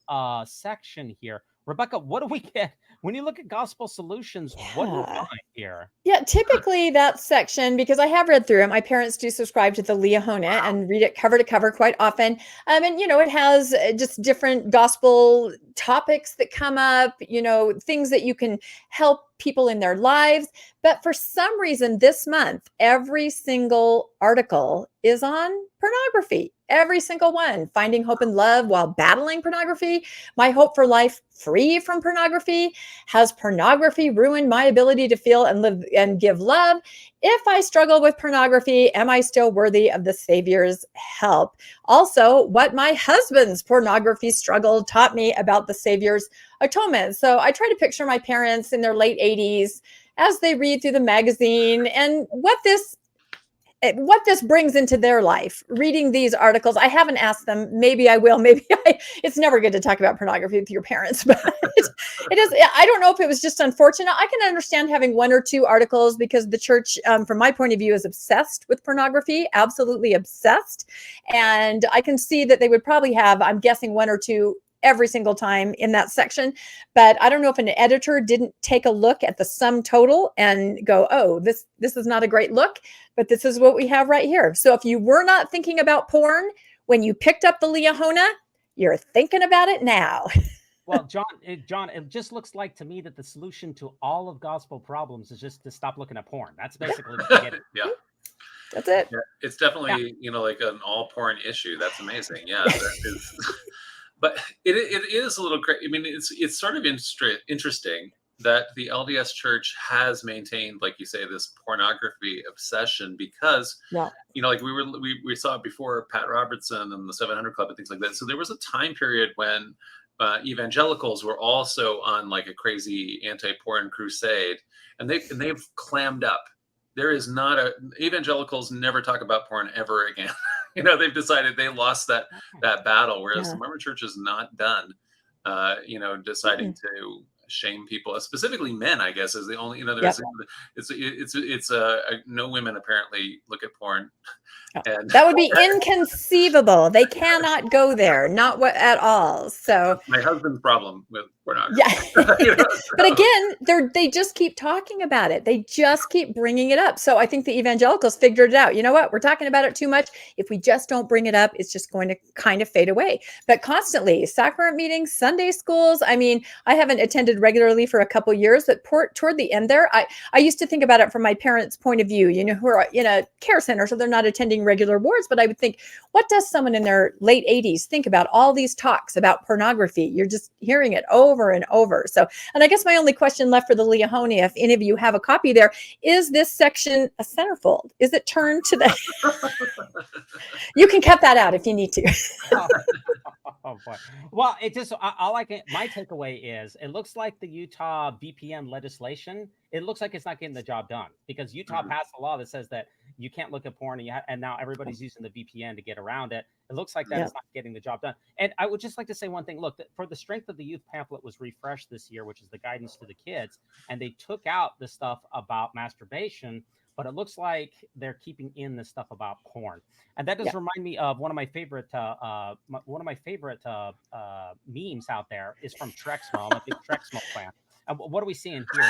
Speaker 2: section here, Rebecca, what do we get when you look at gospel solutions? What do you find here?
Speaker 4: Yeah, typically that section, because I have read through it. My parents do subscribe to the Liahona and read it cover to cover quite often. And, you know, it has just different gospel topics that come up, you know, things that you can help people in their lives. But for some reason this month, every single article is on pornography. Every single one. Finding hope and love while battling pornography. My hope for life free from pornography. Has pornography ruined my ability to feel and live and give love? If I struggle with pornography, am I still worthy of the Savior's help? Also, what my husband's pornography struggle taught me about the Savior's atonement. So I try to picture my parents in their late 80s as they read through the magazine and what this brings into their life, reading these articles. I haven't asked them. Maybe I will. It's never good to talk about pornography with your parents, but it is. I don't know if it was just unfortunate. I can understand having 1 or 2 articles because the church, from my point of view, is obsessed with pornography, absolutely obsessed. And I can see that they would probably have, I'm guessing, 1 or 2 every single time in that section. But I don't know if an editor didn't take a look at the sum total and go, oh, this is not a great look, but this is what we have right here. So if you were not thinking about porn when you picked up the Liahona, you're thinking about it now.
Speaker 2: Well, John, it just looks like to me that the solution to all of gospel problems is just to stop looking at porn. That's basically what you get.
Speaker 3: Yeah.
Speaker 4: That's it.
Speaker 3: Yeah, it's definitely, you know, like an all porn issue. That's amazing. Yeah. But it is a little crazy. I mean, it's sort of interesting that the LDS Church has maintained, like you say, this pornography obsession because, like we saw it before Pat Robertson and the 700 Club and things like that. So there was a time period when evangelicals were also on like a crazy anti-porn crusade, and they've clammed up. There is not evangelicals never talk about porn ever again. They've decided they lost that battle, whereas the Mormon Church is not done. Deciding to shame people, specifically men, I guess, is the only. It's no women apparently look at porn. And
Speaker 4: that would be inconceivable. They cannot go there, not at all. So
Speaker 3: my husband's problem with pornography.
Speaker 4: Yeah, but again, they just keep talking about it. They just keep bringing it up. So I think the evangelicals figured it out. You know what? We're talking about it too much. If we just don't bring it up, it's just going to kind of fade away. But constantly, sacrament meetings, Sunday schools. I mean, I haven't attended regularly for a couple years, but toward the end there, I used to think about it from my parents' point of view. Who are in a care center, so they're not attending regular wards. But I would think, what does someone in their late 80s think about all these talks about pornography? You're just hearing it over and over. So, and I guess my only question left for the Liahona, if any of you have a copy there, is this section a centerfold? Is it turned to the? You can cut that out if you need to.
Speaker 2: Oh boy. Well, it just my takeaway is it looks like the Utah VPN legislation. It looks like it's not getting the job done because Utah passed a law that says that you can't look at porn, and now everybody's using the VPN to get around it. It looks like that is not getting the job done. And I would just like to say one thing. Look, for the strength of the youth pamphlet was refreshed this year, which is the guidance to the kids, and they took out the stuff about masturbation. But it looks like they're keeping in the stuff about porn, and that does remind me of one of my favorite memes out there is from Trexmo. I'm a big Trexmo fan. And what are we seeing here?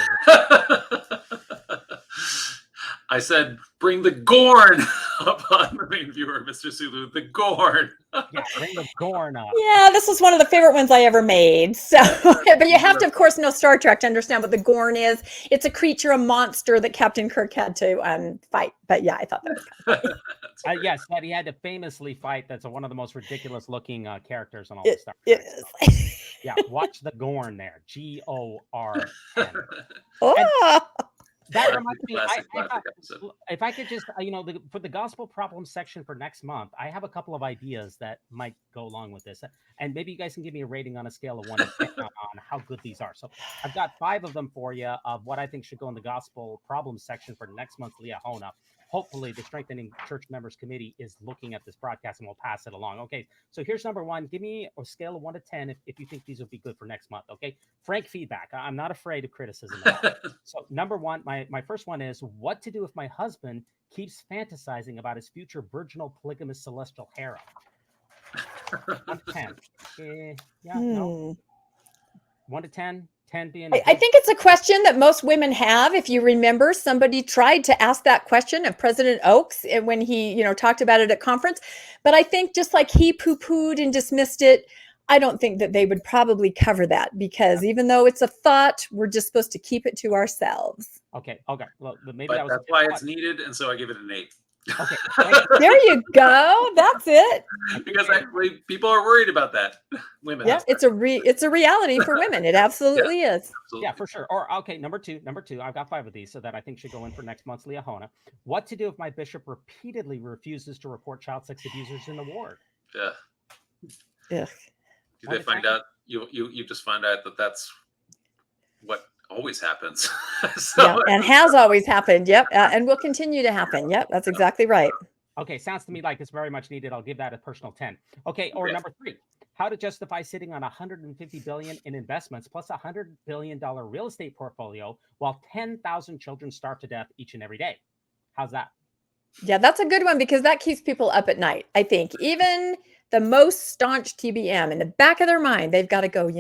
Speaker 3: I said, bring the gorn up on the main viewer, Mr. Sulu. The gorn.
Speaker 2: Yeah, bring the gorn up.
Speaker 4: Yeah, this was one of the favorite ones I ever made. So, but you have to, of course, know Star Trek to understand what the gorn is. It's a creature, a monster that Captain Kirk had to fight. But yeah, I thought that was kind of funny.
Speaker 2: Yes, that he had to famously fight. That's one of the most ridiculous looking characters in all the Star
Speaker 4: Trek.
Speaker 2: It is. Yeah, watch the gorn there. GORN. That reminds me, if I could just, for the gospel problem section for next month, I have a couple of ideas that might go along with this. And maybe you guys can give me a rating on a scale of 1 to 10 on how good these are. So I've got 5 of them for you of what I think should go in the gospel problem section for next month's Liahona. Hopefully the Strengthening Church Members Committee is looking at this broadcast and will pass it along. Okay, so here's number 1. Give me a scale of 1 to 10 if you think these will be good for next month. Okay, frank feedback. I'm not afraid of criticism. So number 1, my first one is what to do if my husband keeps fantasizing about his future virginal polygamous celestial harem. 1 to 10. No. 1 to 10. 10 being
Speaker 4: I think it's a question that most women have. If you remember, somebody tried to ask that question of President Oaks when he, talked about it at conference. But I think just like he poo-pooed and dismissed it, I don't think that they would probably cover that because even though it's a thought, we're just supposed to keep it to ourselves.
Speaker 2: Okay. Well, maybe
Speaker 3: but that's why it's needed, and so I give it an 8.
Speaker 2: Okay.
Speaker 4: There you go. That's it.
Speaker 3: Because actually, people are worried about that. Women.
Speaker 4: Yeah, it's a reality for women. It absolutely is.
Speaker 3: Absolutely.
Speaker 2: Yeah, for sure. Or okay, number two. I've got 5 of these, so that I think should go in for next month's Liahona. What to do if my bishop repeatedly refuses to report child sex abusers in the ward?
Speaker 4: Yeah.
Speaker 3: Do they find out? You just find out that that's what always happens.
Speaker 4: And has always happened. Yep. And will continue to happen. Yep. That's exactly right.
Speaker 2: Okay. Sounds to me like it's very much needed. I'll give that a personal 10. Okay. Or number 3, how to justify sitting on $150 billion in investments plus $100 billion real estate portfolio while 10,000 children starve to death each and every day. How's that?
Speaker 4: Yeah, that's a good one because that keeps people up at night. I think even the most staunch TBM in the back of their mind, they've got to go,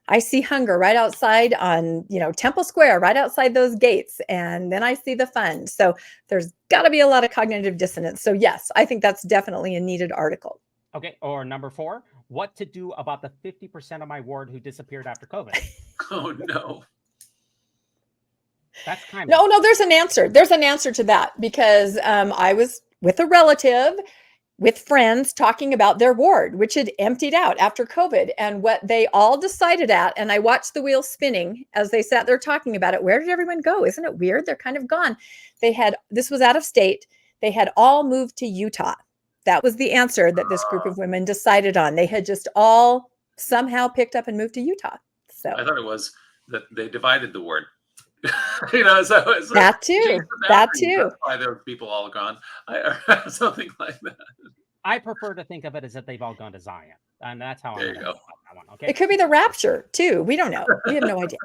Speaker 4: I see hunger right outside on, Temple Square, right outside those gates. And then I see the fund. So there's got to be a lot of cognitive dissonance. So yes, I think that's definitely a needed article.
Speaker 2: Okay. Or number 4, what to do about the 50% of my ward who disappeared after COVID?
Speaker 3: Oh, no.
Speaker 2: That's kind
Speaker 4: of... No, there's an answer. There's an answer to that because I was with a relative with friends talking about their ward, which had emptied out after COVID, and what they all decided at. And I watched the wheel spinning as they sat there talking about it. Where did everyone go? Isn't it weird? They're kind of gone. This was out of state. They had all moved to Utah. That was the answer that this group of women decided on. They had just all somehow picked up and moved to Utah. So
Speaker 3: I thought it was that they divided the ward. You know, so it's
Speaker 4: that too. That too.
Speaker 3: That's why there were people all gone. Something like that.
Speaker 2: I prefer to think of it as that they've all gone to Zion, and that's how
Speaker 3: There
Speaker 2: I'm
Speaker 3: you
Speaker 2: going
Speaker 3: go.
Speaker 2: to that one. Okay.
Speaker 4: It could be the rapture too. We don't know. We have no idea.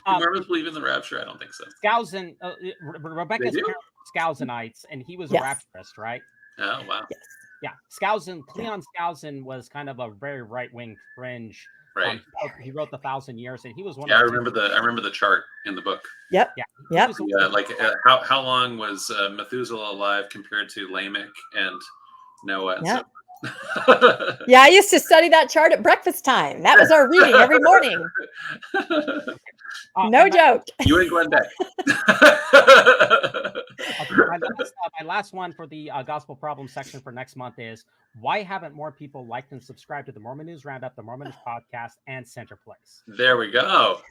Speaker 3: Do Mormons believe in the rapture? I don't think so.
Speaker 2: Skousen, Rebecca's
Speaker 3: They do?
Speaker 2: parents were Skousenites, and he was
Speaker 4: Yes.
Speaker 2: a rapturist, right?
Speaker 3: Oh wow.
Speaker 4: Yes.
Speaker 2: Yeah. Skousen, Cleon Skousen was kind of a very right-wing fringe.
Speaker 3: Right.
Speaker 2: He wrote the 1,000 Years, and he was one.
Speaker 3: Yeah, I
Speaker 2: of
Speaker 3: remember the chart in the book.
Speaker 4: Yep.
Speaker 2: Yeah.
Speaker 4: Yep.
Speaker 3: Yeah, like how long was Methuselah alive compared to Lamech and Noah? And
Speaker 4: Yeah.
Speaker 3: so.
Speaker 4: Yeah, I used to study that chart at breakfast time. That was our reading every morning. No joke.
Speaker 3: You and Glenn Beck.
Speaker 2: My last one for the gospel problem section for next month is, why haven't more people liked and subscribed to the Mormon News Roundup, the Mormon News Podcast, and Center Place?
Speaker 3: There we go.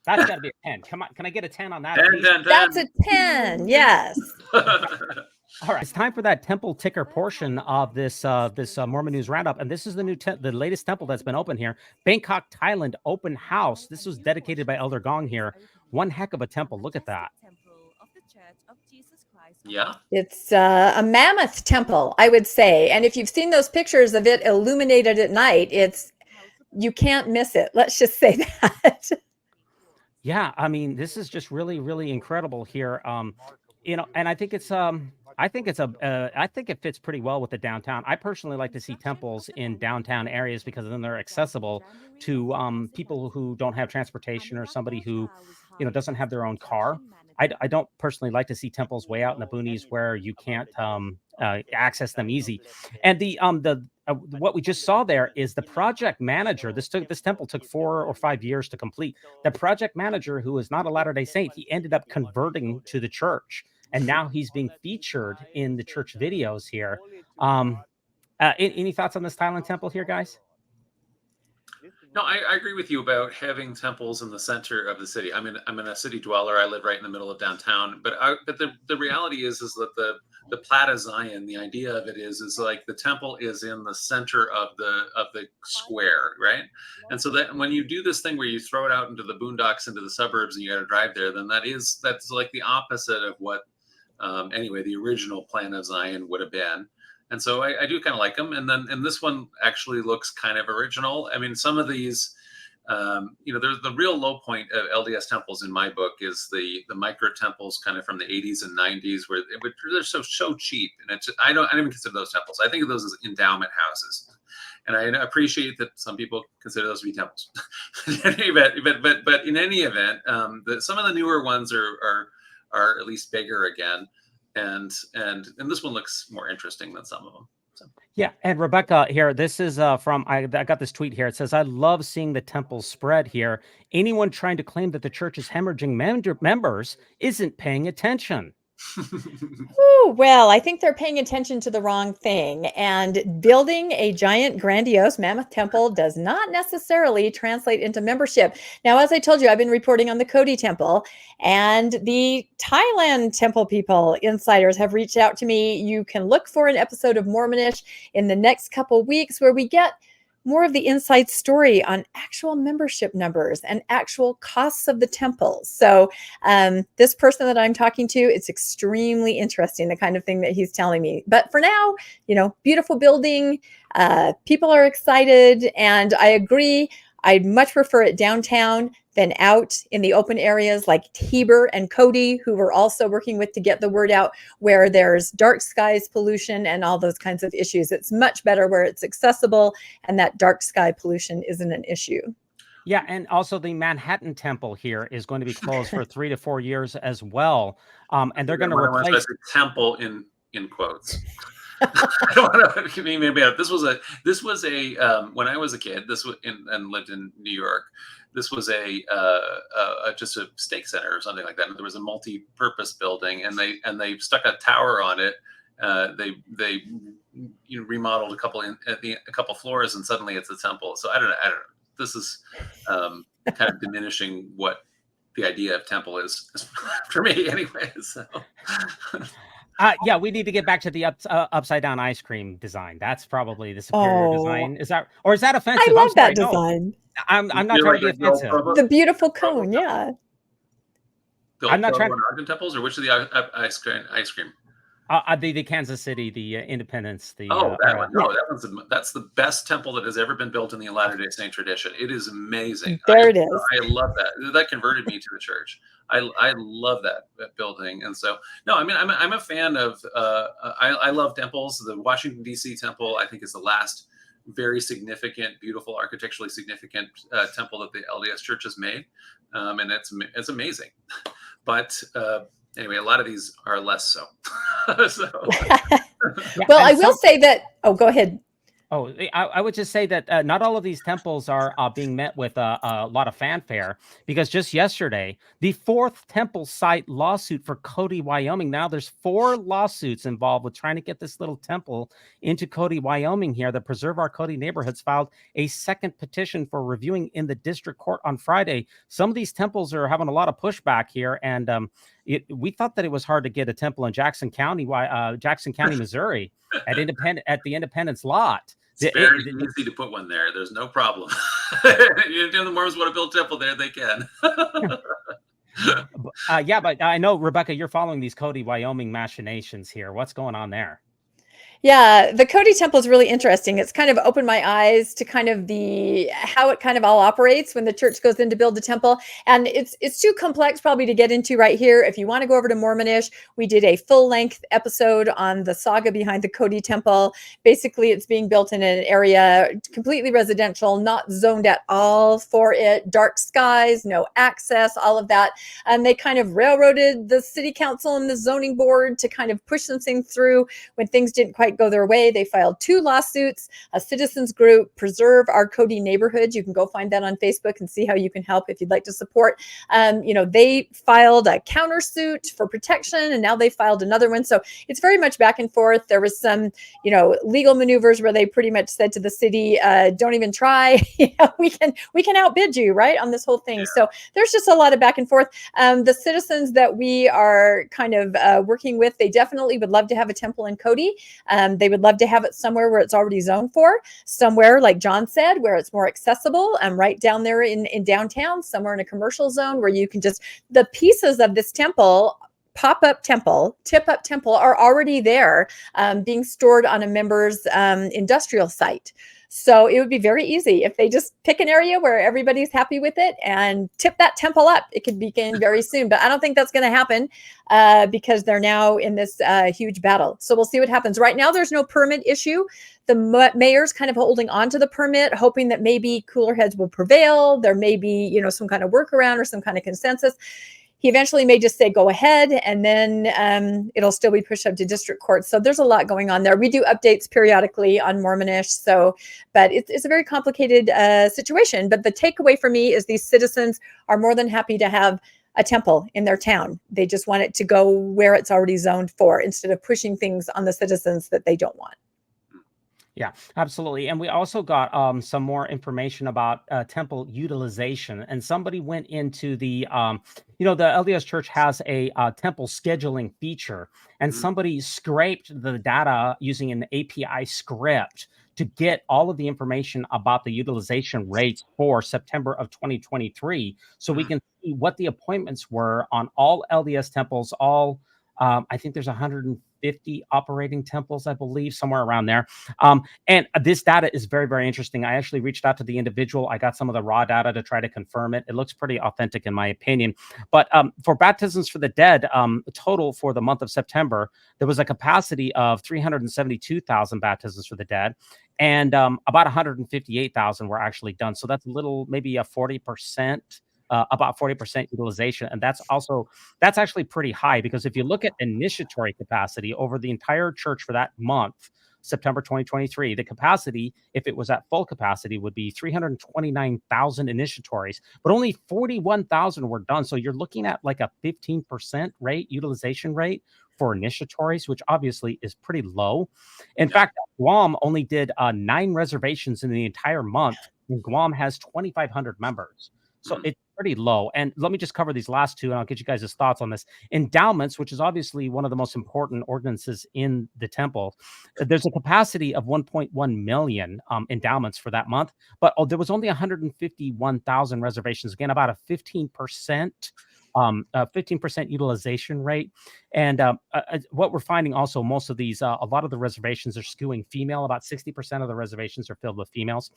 Speaker 2: That's got to be a 10. Come on, can I get a 10 on that?
Speaker 3: 10, 10, 10.
Speaker 4: That's a 10. Yes.
Speaker 2: All right, it's time for that temple ticker portion of this Mormon News Roundup, and this is the the latest temple that's been open here, Bangkok, Thailand, open house. This was dedicated by Elder Gong here. One heck of a temple. Look at that.
Speaker 3: Yeah.
Speaker 4: It's a mammoth temple, I would say. And if you've seen those pictures of it illuminated at night, you can't miss it. Let's just say that.
Speaker 2: Yeah, I mean, this is just really, really incredible here. You know, and I think I think it fits pretty well with the downtown. I personally like to see temples in downtown areas because then they're accessible to people who don't have transportation or somebody who, you know, doesn't have their own car. I don't personally like to see temples way out in the boonies where you can't access them easy. And what we just saw there is the project manager. This temple took 4 or 5 years to complete. The project manager, who is not a Latter-day Saint, he ended up converting to the church, and now he's being featured in the church videos here. Any thoughts on this Thailand temple here, guys?
Speaker 3: No, I agree with you about having temples in the center of the city. I'm in a city dweller. I live right in the middle of downtown. But the reality is that the Plaza Zion, the idea of it is like the temple is in the center of the square, right? And so that when you do this thing where you throw it out into the boondocks, into the suburbs, and you got to drive there, then that's like the opposite of what anyway the original plan of Zion would have been. And so I do kind of like them. And this one actually looks kind of original. I mean, some of these, you know, there's the real low point of LDS temples in my book is the micro temples kind of from the 80s and 90s where they're so cheap. And I don't even consider those temples. I think of those as endowment houses. And I appreciate that some people consider those to be temples. But in any event, some of the newer ones are at least bigger again. And this one looks more interesting than some of them. So.
Speaker 2: Yeah, and Rebecca here, this is from I got this tweet here. It says, "I love seeing the temple spread here. Anyone trying to claim that the church is hemorrhaging members isn't paying attention."
Speaker 4: Ooh, well, I think they're paying attention to the wrong thing. And building a giant, grandiose mammoth temple does not necessarily translate into membership. Now, as I told you, I've been reporting on the Cody temple, and the Thailand temple people, insiders, have reached out to me. You can look for an episode of Mormonish in the next couple weeks where we get more of the inside story on actual membership numbers and actual costs of the temples. So this person that I'm talking to, it's extremely interesting, the kind of thing that he's telling me. But for now, you know, beautiful building, people are excited, and I agree. I'd much prefer it downtown than out in the open areas like Heber and Cody, who we're also working with to get the word out, where there's dark skies pollution and all those kinds of issues. It's much better where it's accessible and that dark sky pollution isn't an issue.
Speaker 2: Yeah, and also the Manhattan Temple here is going to be closed for 3 to 4 years as well. And they're going to replace
Speaker 3: temple in quotes. I don't want to be maybe out. This was a when I was a kid. This was and lived in New York. This was just a steak center or something like that. And there was a multi-purpose building, and they stuck a tower on it. They remodeled a couple floors, and suddenly it's a temple. So I don't know. This is kind of diminishing what the idea of temple is for me, anyway. So.
Speaker 2: Yeah, we need to get back to the upside down ice cream design. That's probably the superior design. Is that offensive?
Speaker 4: I love that design.
Speaker 2: I'm not trying to be offensive.
Speaker 4: The beautiful cone, yeah.
Speaker 2: I'm not trying.
Speaker 3: Argent temples, or which of the ice cream?
Speaker 2: The Kansas City, the Independence.
Speaker 3: That one. No, that's the best temple that has ever been built in the Latter-day Saint tradition. It is amazing.
Speaker 4: It is.
Speaker 3: I love that. That converted me to the church. I love that building, and so no, I mean I'm a fan of. I love temples. The Washington D.C. temple, I think, is the last very significant, beautiful, architecturally significant temple that the LDS Church has made, and it's amazing. But anyway, a lot of these are less so.
Speaker 4: Well, I will say that. Oh, go ahead.
Speaker 2: Oh, I would just say that not all of these temples are being met with a lot of fanfare, because just yesterday, the 4th temple site lawsuit for Cody, Wyoming. Now there's 4 lawsuits involved with trying to get this little temple into Cody, Wyoming here. The Preserve Our Cody Neighborhoods filed a second petition for reviewing in the district court on Friday. Some of these temples are having a lot of pushback here, and we thought that it was hard to get a temple in Jackson County, Missouri, at the Independence lot.
Speaker 3: It's very easy to put one there. There's no problem. If the Mormons want to build a temple there, they can.
Speaker 2: Yeah, but I know, Rebecca, you're following these Cody, Wyoming machinations here. What's going on there?
Speaker 4: Yeah, the Cody temple is really interesting. It's kind of opened my eyes to kind of how it kind of all operates when the church goes in to build the temple. And it's too complex probably to get into right here. If you want to go over to Mormonish, we did a full-length episode on the saga behind the Cody temple. Basically, it's being built in an area completely residential, not zoned at all for it, dark skies, no access, all of that. And they kind of railroaded the city council and the zoning board to kind of push some things through. When things didn't quite go their way, they filed 2 lawsuits. A citizens group, Preserve Our Cody Neighborhoods. You can go find that on Facebook and see how you can help if you'd like to support. They filed a countersuit for protection, and now they filed another one. So it's very much back and forth. There was some, legal maneuvers where they pretty much said to the city, "Don't even try. We can outbid you, right, on this whole thing." Yeah. So there's just a lot of back and forth. The citizens that we are kind of working with, they definitely would love to have a temple in Cody. They would love to have it somewhere where it's already zoned for, somewhere, like John said, where it's more accessible, right down there in downtown, somewhere in a commercial zone where you can the pieces of this temple, pop-up temple, tip-up temple, are already there, being stored on a member's industrial site. So it would be very easy if they just pick an area where everybody's happy with it and tip that temple up. It could begin very soon, but I don't think that's going to happen because they're now in this huge battle. So we'll see what happens. Right now, there's no permit issue. The mayor's kind of holding on to the permit, hoping that maybe cooler heads will prevail. There may be, some kind of workaround or some kind of consensus. He eventually may just say, go ahead, and then it'll still be pushed up to district court. So there's a lot going on there. We do updates periodically on Mormonish. But it's a very complicated situation. But the takeaway for me is these citizens are more than happy to have a temple in their town. They just want it to go where it's already zoned for, instead of pushing things on the citizens that they don't want.
Speaker 2: Yeah, absolutely. And we also got some more information about temple utilization. And somebody went into the, the LDS Church has a temple scheduling feature, and somebody scraped the data using an API script to get all of the information about the utilization rates for September of 2023. So we can see what the appointments were on all LDS temples, I think there's 150 operating temples, I believe, somewhere around there. And this data is very, very interesting. I actually reached out to the individual. I got some of the raw data to try to confirm it. It looks pretty authentic in my opinion. But for baptisms for the dead, total for the month of September, there was a capacity of 372,000 baptisms for the dead. And about 158,000 were actually done. So that's maybe a 40%. About 40% utilization. And that's actually pretty high, because if you look at initiatory capacity over the entire church for that month, September 2023. The capacity, if it was at full capacity, would be 329,000 initiatories, but only 41,000 were done. So you're looking at like a 15% utilization rate for initiatories, which obviously is pretty low. In fact, Guam only did 9 reservations in the entire month, and Guam has 2,500 members. So it's pretty low. And let me just cover these last two, and I'll get you guys' thoughts on this. Endowments, which is obviously one of the most important ordinances in the temple, there's a capacity of 1.1 million endowments for that month, but there was only 151,000 reservations. Again, about a 15% utilization rate. And what we're finding also, most of these, a lot of the reservations are skewing female. About 60% of the reservations are filled with females.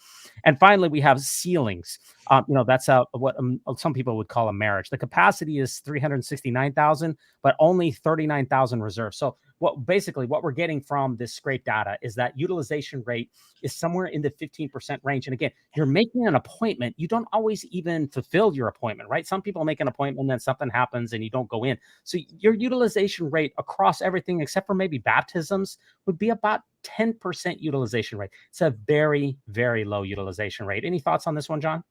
Speaker 2: And finally, we have sealings. That's what some people would call a marriage. The capacity is 369,000, but only 39,000 reserved. So what we're getting from this scrape data is that utilization rate is somewhere in the 15% range. And again, you're making an appointment. You don't always even fulfill your appointment, right? Some people make an appointment, then something happens and you don't go in. So your utilization rate across everything, except for maybe baptisms, would be about 10% utilization rate. It's a very, very low utilization rate. Any thoughts on this one, John?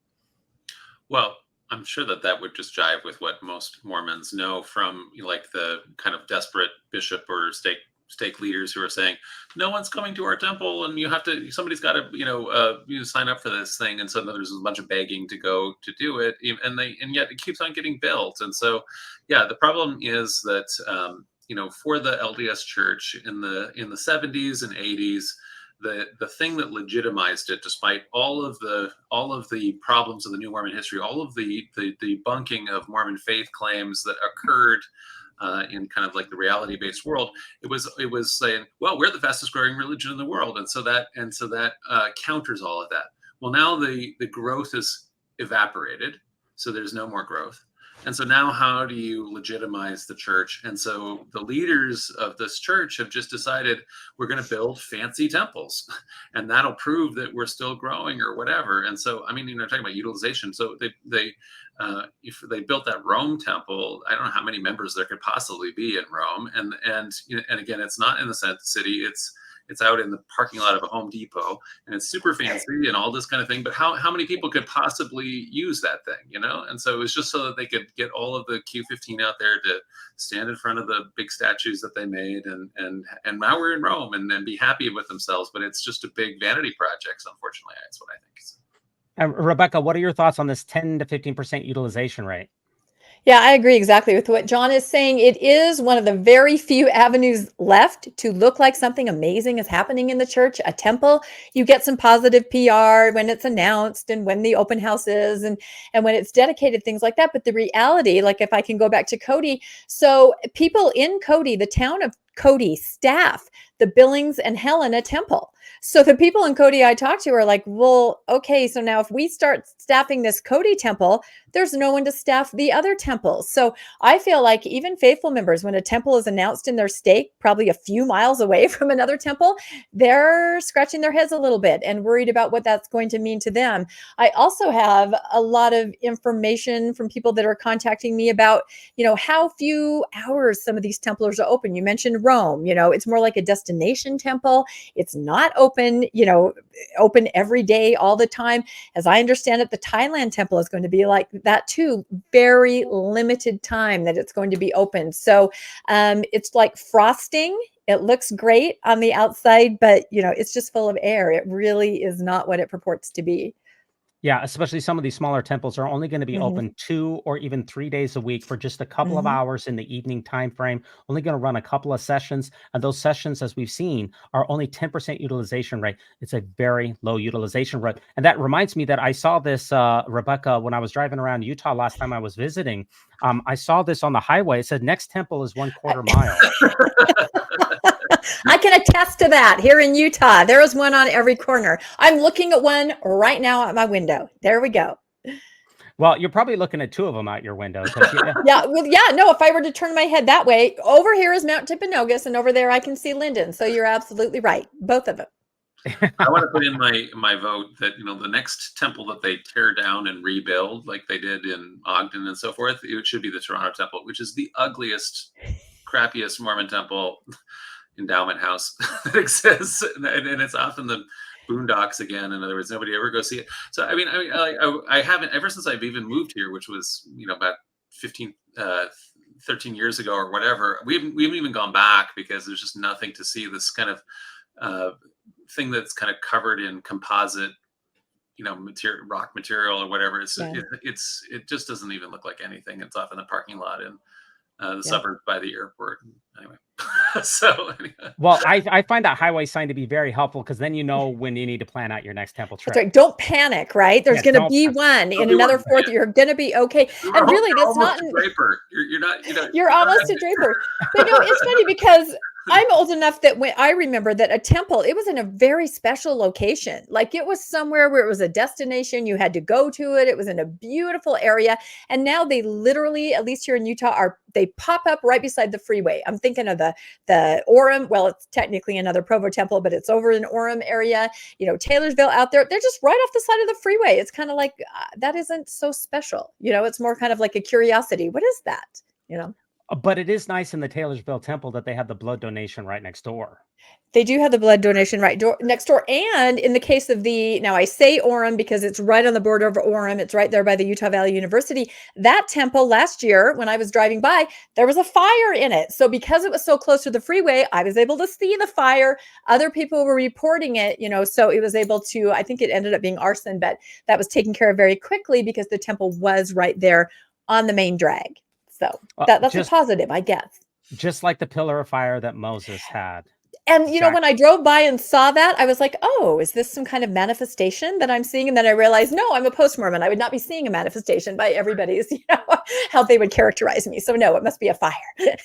Speaker 3: Well, I'm sure that would just jive with what most Mormons know from like the kind of desperate bishop or stake leaders who are saying, no one's coming to our temple and somebody's got to, sign up for this thing. And so there's a bunch of begging to go to do it. And yet it keeps on getting built. And so, the problem is that, for the LDS church in the 70s and 80s, the thing that legitimized it, despite all of the problems of the New Mormon history, all of the debunking of Mormon faith claims that occurred in kind of like the reality-based world, it was saying, well, we're the fastest growing religion in the world, and so that counters all of that. Well, now the growth is evaporated, so there's no more growth. And so now how do you legitimize the church? And so the leaders of this church have just decided we're going to build fancy temples and that'll prove that we're still growing or whatever. And so, talking about utilization. So if they built that Rome temple, I don't know how many members there could possibly be in Rome. And again, it's not in the city. It's out in the parking lot of a Home Depot, and it's super fancy and all this kind of thing. But how many people could possibly use that thing, And so it was just so that they could get all of the Q15 out there to stand in front of the big statues that they made, and now we're in Rome and be happy with themselves. But it's just a big vanity project, unfortunately. That's what I think.
Speaker 2: Rebecca, what are your thoughts on this 10 to 15% utilization rate?
Speaker 4: Yeah, I agree exactly with what John is saying. It is one of the very few avenues left to look like something amazing is happening in the church, a temple. You get some positive PR when it's announced and when the open house is and when it's dedicated, things like that. But the reality, like if I can go back to Cody, so people in Cody, the town of Cody staff the Billings and Helena temple. So the people in Cody I talked to are like, well, okay, so now if we start staffing this Cody temple, there's no one to staff the other temples. So I feel like even faithful members, when a temple is announced in their stake, probably a few miles away from another temple, they're scratching their heads a little bit and worried about what that's going to mean to them. I also have a lot of information from people that are contacting me about, how few hours some of these templars are open. You mentioned Rome, it's more like a destination temple. It's not open, open every day, all the time. As I understand it, the Thailand temple is going to be like that too. Very limited time that it's going to be open. So it's like frosting. It looks great on the outside, but it's just full of air. It really is not what it purports to be.
Speaker 2: Yeah, especially some of these smaller temples are only going to be open 2 or even 3 days a week for just a couple of hours in the evening time frame. Only going to run a couple of sessions, and those sessions, as we've seen, are only 10% utilization rate. It's a very low utilization rate, and that reminds me that I saw this, Rebecca, when I was driving around Utah last time I was visiting. I saw this on the highway. It said next temple is 1/4 mile.
Speaker 4: I can attest to that here in Utah. There is one on every corner. I'm looking at one right now at my window. There we go.
Speaker 2: Well, you're probably looking at 2 of them out your window.
Speaker 4: No, if I were to turn my head that way, over here is Mount Timpanogos, and over there I can see Linden. So you're absolutely right. Both of them.
Speaker 3: I want to put in my vote that, the next temple that they tear down and rebuild, like they did in Ogden and so forth, it should be the Toronto temple, which is the ugliest, crappiest Mormon temple endowment house that exists, and it's often the boondocks again. In other words, nobody ever goes see it. So I haven't, ever since I've even moved here, which was about 13 years ago or whatever. We haven't even gone back because there's just nothing to see. This kind of thing that's kind of covered in composite, rock material or whatever. It just doesn't even look like anything. It's off in the parking lot in the suburbs by the airport. Anyway,
Speaker 2: well, I find that highway sign to be very helpful, because then you know when you need to plan out your next temple trip.
Speaker 4: That's right. Don't panic, right? There's going to be one in another fourth. You're going to be okay. And really, that's not
Speaker 3: Draper. You're not.
Speaker 4: You're almost a Draper. But no, it's funny because I'm old enough that when I remember that a temple, it was in a very special location. Like, it was somewhere where it was a destination. You had to go to it. It was in a beautiful area. And now they literally, at least here in Utah, they pop up right beside the freeway. I'm thinking of the Orem. Well, it's technically another Provo temple, but it's over in Orem area. Taylorsville out there. They're just right off the side of the freeway. It's kind of like, that isn't so special. It's more kind of like a curiosity. What is that?
Speaker 2: But it is nice in the Taylorsville temple that they have the blood donation right next door.
Speaker 4: They do have the blood donation next door. And in the case of now I say Orem because it's right on the border of Orem. It's right there by the Utah Valley University. That temple last year, when I was driving by, there was a fire in it. So because it was so close to the freeway, I was able to see the fire. Other people were reporting it, so it was able to, I think it ended up being arson, but that was taken care of very quickly because the temple was right there on the main drag. So that's a positive, I guess.
Speaker 2: Just like the pillar of fire that Moses had.
Speaker 4: And, when I drove by and saw that, I was like, oh, is this some kind of manifestation that I'm seeing? And then I realized, no, I'm a post-Mormon. I would not be seeing a manifestation by everybody's, how they would characterize me. So no, it must be a fire.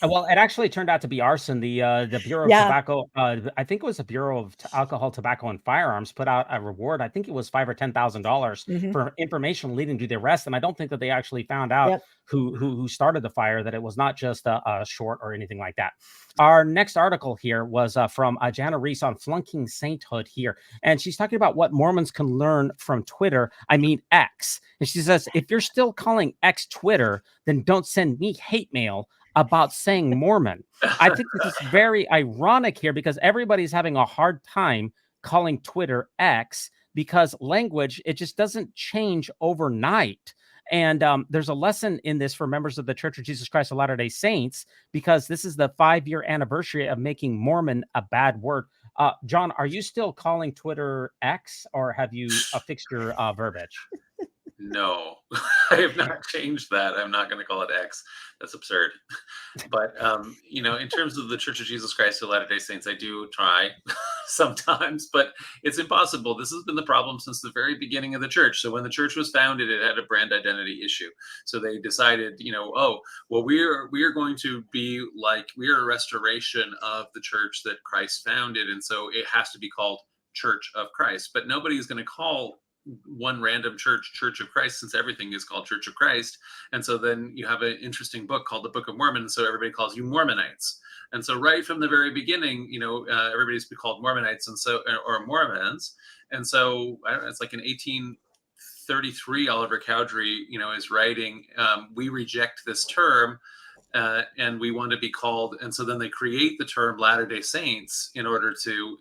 Speaker 2: Well, it actually turned out to be arson. The Bureau of Tobacco, I think it was the Bureau of Alcohol, Tobacco, and Firearms put out a reward. I think it was $5,000 or $10,000 for information leading to the arrest. And I don't think that they actually found out who started the fire, that it was not just a short or anything like that. Our next article here was from Jana Reese on flunking sainthood here. And she's talking about what Mormons can learn from Twitter. I mean, X. And she says, if you're still calling X Twitter, then don't send me hate mail about saying Mormon. I think this is very ironic here, because everybody's having a hard time calling Twitter X, because language, it just doesn't change overnight. And there's a lesson in this for members of the Church of Jesus Christ of Latter-day Saints, because this is the 5-year anniversary of making Mormon a bad word. John, are you still calling Twitter X, or have you fixed your verbiage?
Speaker 3: No, I have not changed that. I'm not going to call it X. That's absurd. But, in terms of the Church of Jesus Christ of Latter-day Saints, I do try sometimes, but it's impossible. This has been the problem since the very beginning of the church. So when the church was founded, it had a brand identity issue. So they decided, we are going to be like, we are a restoration of the church that Christ founded. And so it has to be called Church of Christ. But nobody's going to call one random Church of Christ, since everything is called Church of Christ. And so then you have an interesting book called the Book of Mormon. So everybody calls you Mormonites. And so right from the very beginning, everybody's been called Mormonites, and so, or Mormons. And so it's like in 1833, Oliver Cowdery, is writing, we reject this term. And we want to be called, and so then they create the term Latter-day Saints in order to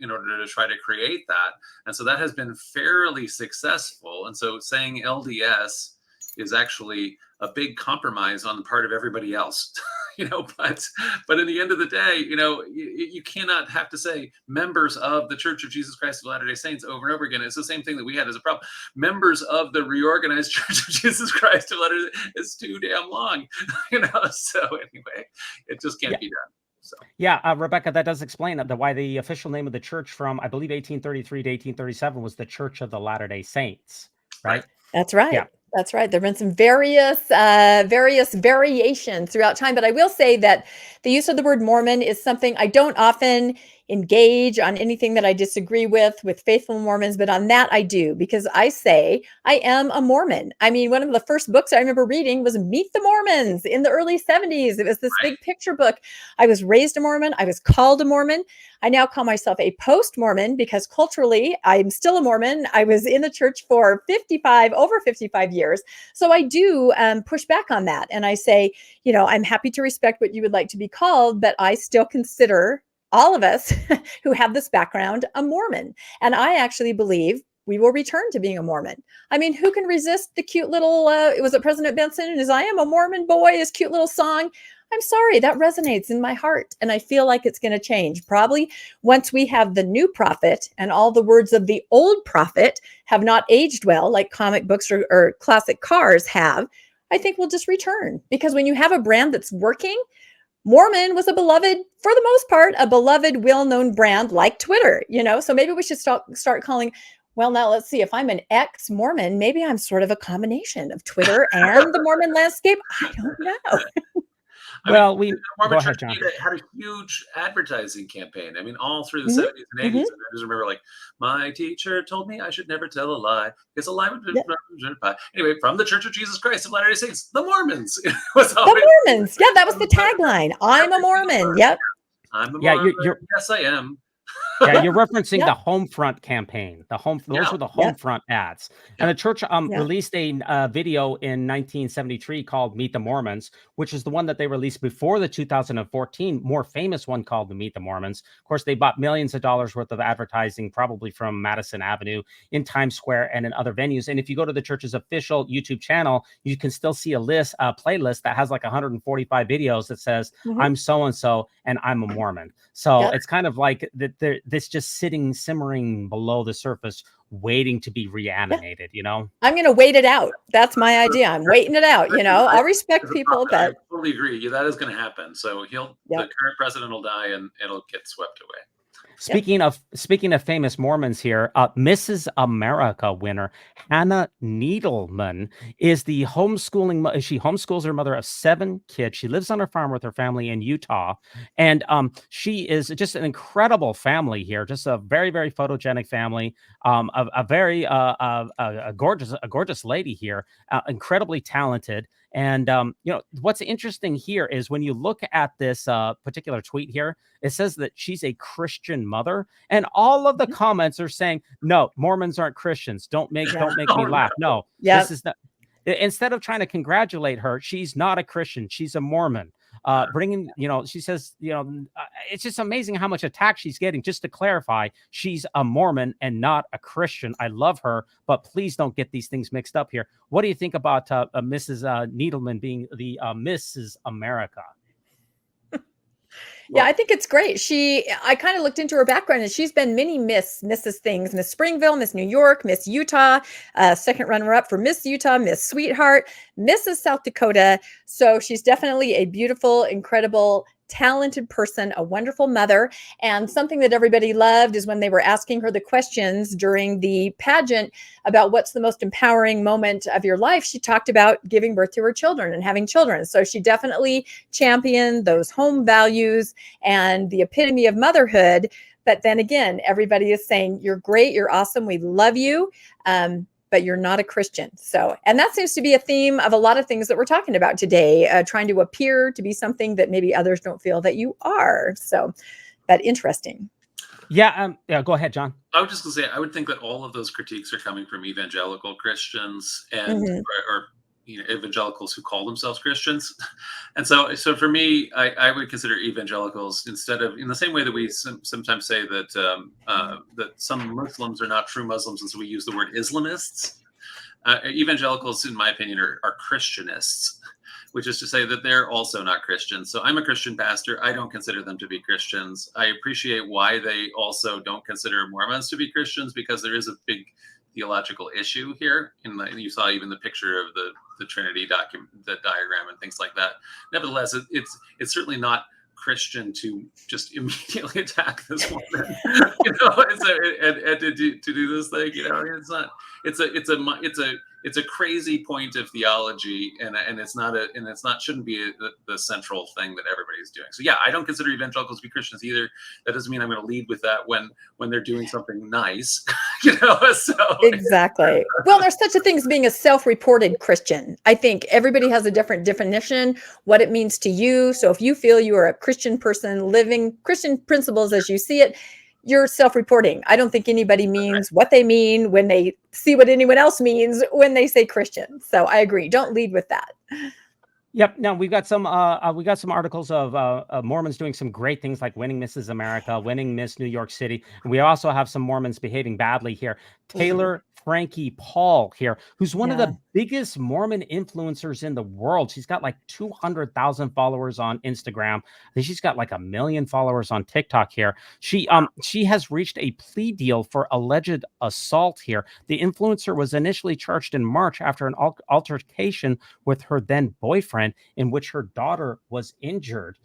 Speaker 3: try to create that, and so that has been fairly successful. And so saying LDS is actually a big compromise on the part of everybody else, but in the end of the day, you cannot have to say members of the Church of Jesus Christ of Latter-day Saints over and over again. It's the same thing that we had as a problem. Members of the reorganized Church of Jesus Christ of Latter-day Saints is too damn long, so anyway, it just can't be done. So.
Speaker 2: Yeah, Rebecca, that does explain why the official name of the church from, I believe, 1833 to 1837 was the Church of the Latter-day Saints, right?
Speaker 4: That's right.
Speaker 2: Yeah.
Speaker 4: That's right. There have been some various variations throughout time, but I will say that the use of the word Mormon is something I don't often engage on anything that I disagree with faithful Mormons, but on that I do, because I say I am a Mormon. I mean, one of the first books I remember reading was Meet the Mormons in the early 70s. It was this big picture book. I was raised a Mormon. I was called a Mormon. I now call myself a post-Mormon because culturally I'm still a Mormon. I was in the church for over 55 years. So I do push back on that. And I say, I'm happy to respect what you would like to be called, but I still consider all of us who have this background, a Mormon. And I actually believe we will return to being a Mormon. I mean, who can resist the cute little, was it President Benson and his I Am a Mormon Boy, his cute little song? I'm sorry, that resonates in my heart. And I feel like it's going to change. Probably once we have the new prophet and all the words of the old prophet have not aged well, like comic books or classic cars have, I think we'll just return. Because when you have a brand that's working, Mormon was a beloved, for the most part, a beloved, well-known brand like Twitter, so maybe we should start calling, well, now let's see, if I'm an ex-Mormon, maybe I'm sort of a combination of Twitter and the Mormon landscape. I don't know.
Speaker 2: Well,
Speaker 3: the
Speaker 2: go
Speaker 3: Mormon
Speaker 2: ahead,
Speaker 3: Church
Speaker 2: John.
Speaker 3: had a huge advertising campaign. I mean, all through the 70s and 80s. And I just remember, like, my teacher told me I should never tell a lie because a lie would be Anyway, from the Church of Jesus Christ of Latter-day Saints, the Mormons.
Speaker 4: The Mormons. Yeah, that was the tagline. I'm a Mormon. Yep.
Speaker 3: I'm a Mormon. Yes, I am.
Speaker 2: Yeah, you're referencing the Homefront campaign. Those were the Homefront ads. And the church released a video in 1973 called Meet the Mormons, which is the one that they released before the 2014 more famous one called the Meet the Mormons. Of course, they bought millions of dollars worth of advertising, probably from Madison Avenue, in Times Square, and in other venues. And if you go to the church's official YouTube channel, you can still see a playlist that has like 145 videos that says, I'm so-and-so, and I'm a Mormon. So it's kind of like this just simmering below the surface, waiting to be reanimated, I'm
Speaker 4: going to wait it out. That's my idea. I'm waiting it out, I'll respect people, but
Speaker 3: I totally agree. Yeah, that is going to happen. So the current president will die and it'll get swept away.
Speaker 2: Speaking of famous Mormons here, Mrs. America winner Hannah Needleman is the homeschooling. She homeschools her mother of 7 kids. She lives on her farm with her family in Utah, and she is just an incredible family here. Just a very, very photogenic family. A very gorgeous lady here. Incredibly talented. And, what's interesting here is when you look at this particular tweet here, it says that she's a Christian mother, and all of the comments are saying, no, Mormons aren't Christians. Don't make me laugh. No, this is not. Instead of trying to congratulate her, she's not a Christian. She's a Mormon. She says, it's just amazing how much attack she's getting. Just to clarify, she's a Mormon and not a Christian. I love her, but please don't get these things mixed up here. What do you think about Mrs. Needleman being the Mrs. America?
Speaker 4: Yeah, I think it's great. I kind of looked into her background, and she's been many Mrs. things: Miss Springville, Miss New York, Miss Utah, second runner-up for Miss Utah, Miss Sweetheart, Mrs. South Dakota. So she's definitely a beautiful, incredible, talented person, a wonderful mother. And something that everybody loved is when they were asking her the questions during the pageant about what's the most empowering moment of your life. She talked about giving birth to her children and having children. So she definitely championed those home values and the epitome of motherhood. But then again, everybody is saying, you're great, you're awesome, we love you. But you're not a Christian. So, and that seems to be a theme of a lot of things that we're talking about today, trying to appear to be something that maybe others don't feel that you are. So that's interesting.
Speaker 2: Yeah. Go ahead, John.
Speaker 3: I was just going to say, I would think that all of those critiques are coming from evangelical Christians and or evangelicals who call themselves Christians. And so for me, I would consider evangelicals, instead of, in the same way that we sometimes say that that some Muslims are not true Muslims, and so we use the word Islamists. Evangelicals, in my opinion, are Christianists, which is to say that they're also not Christians. So I'm a Christian pastor. I don't consider them to be Christians. I appreciate why they also don't consider Mormons to be Christians, because there is a big theological issue here. And you saw even the picture of the Trinity the diagram and things like that. Nevertheless, it's certainly not Christian to just immediately attack this woman, and to do this thing. It's not. It's a crazy point of theology, and shouldn't be the central thing that everybody's doing. So yeah, I don't consider evangelicals to be Christians either. That doesn't mean I'm going to lead with that when they're doing something nice, So
Speaker 4: exactly. Well, there's such a thing as being a self-reported Christian. I think everybody has a different definition, what it means to you. So if you feel you are a Christian person living Christian principles as you see it, you're self-reporting. I don't think anybody means what they mean when they see what anyone else means when they say Christian. So I agree. Don't lead with that.
Speaker 2: Yep. Now we've got some articles of Mormons doing some great things like winning Mrs. America, winning Miss New York City. And we also have some Mormons behaving badly here. Taylor Frankie Paul here, who's one of the biggest Mormon influencers in the world. She's got like 200,000 followers on Instagram. I think she's got like 1 million followers on TikTok here. She has reached a plea deal for alleged assault here. The influencer was initially charged in March after an altercation with her then boyfriend, in which her daughter was injured.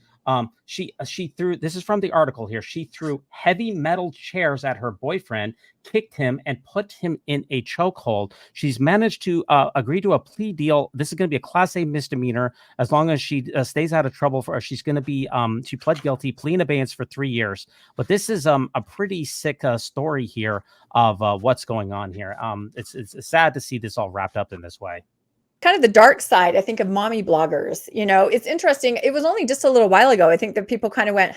Speaker 2: She threw, this is from the article here, she threw heavy metal chairs at her boyfriend, kicked him, and put him in a chokehold. She's managed to agree to a plea deal. This is going to be a Class A misdemeanor as long as she stays out of trouble. She's going to be, she pled guilty, plea in abeyance for 3 years. But this is a pretty sick story here of what's going on here. It's sad to see this all wrapped up in this way.
Speaker 4: Kind of the dark side, I think, of mommy bloggers. You know, it's interesting. It was only just a little while ago, I think, that people kind of went,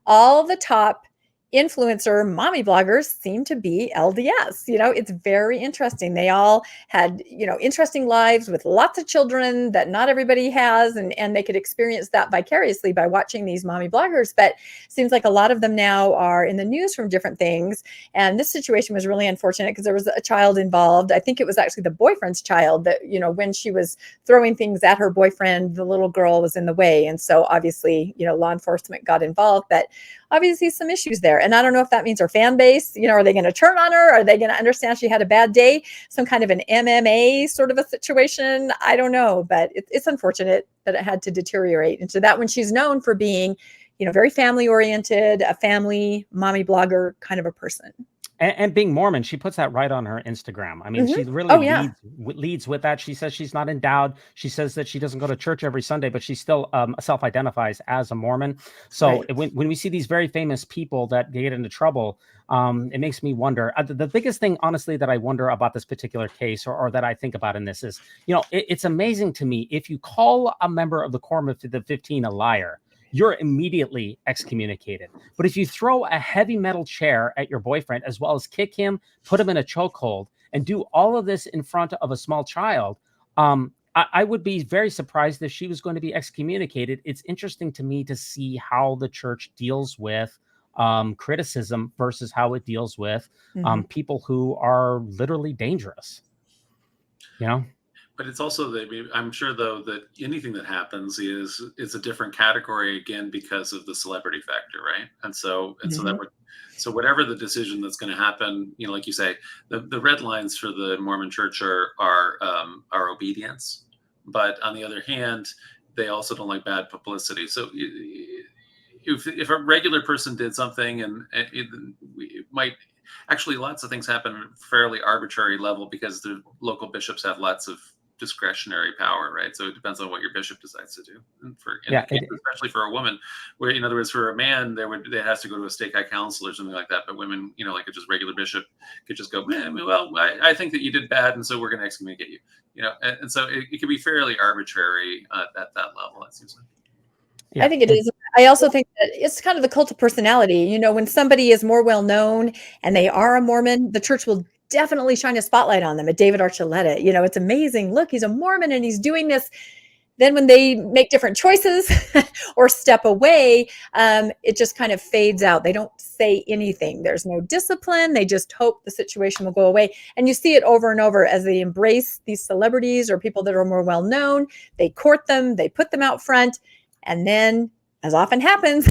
Speaker 4: all the top influencer mommy bloggers seem to be LDS. You know, it's very interesting. They all had, you know, interesting lives with lots of children that not everybody has, and they could experience that vicariously by watching these mommy bloggers. But it seems like a lot of them now are in the news from different things. And this situation was really unfortunate because there was a child involved. I think it was actually the boyfriend's child that, you know, when she was throwing things at her boyfriend, the little girl was in the way. And so obviously, you know, law enforcement got involved, but obviously some issues there. And I don't know if that means her fan base, you know, are they going to turn on her? Are they going to understand she had a bad day? Some kind of an MMA sort of a situation? I don't know, but it's unfortunate that it had to deteriorate into that when she's known for being, you know, very family oriented, a family mommy blogger kind of a person.
Speaker 2: And being Mormon, she puts that right on her Instagram. I mean, she really leads with that. She says she's not endowed. She says that she doesn't go to church every Sunday, but she still self-identifies as a Mormon. So when we see these very famous people that get into trouble, it makes me wonder. The biggest thing, honestly, that I wonder about this particular case, or that I think about in this is, you know, it's amazing to me. If you call a member of the Quorum of the 15 a liar, you're immediately excommunicated. But if you throw a heavy metal chair at your boyfriend, as well as kick him, put him in a chokehold, and do all of this in front of a small child, I would be very surprised if she was going to be excommunicated. It's interesting to me to see how the church deals with criticism versus how it deals with people who are literally dangerous. You know?
Speaker 3: But it's also that I'm sure, though, that anything that happens is a different category again because of the celebrity factor, right? And so so whatever the decision that's going to happen, you know, like you say, the red lines for the Mormon Church are obedience, but on the other hand, they also don't like bad publicity. So if a regular person did something, and it might actually, lots of things happen at a fairly arbitrary level because the local bishops have lots of discretionary power, right? So it depends on what your bishop decides to do. And especially for a woman, where, in other words, for a man, it has to go to a stake high council or something like that. But women, you know, like a just regular bishop could just go, well, I think that you did bad, and so we're going to excommunicate you. You know, and so it can be fairly arbitrary at that level, it seems like.
Speaker 4: I think it is. I also think that it's kind of the cult of personality. You know, when somebody is more well known and they are a Mormon, the church will definitely shine a spotlight on them. At David Archuleta, you know, it's amazing. Look, he's a Mormon and he's doing this. Then when they make different choices or step away, it just kind of fades out. They don't say anything. There's no discipline. They just hope the situation will go away. And you see it over and over as they embrace these celebrities or people that are more well known. They court them. They put them out front. And then, as often happens,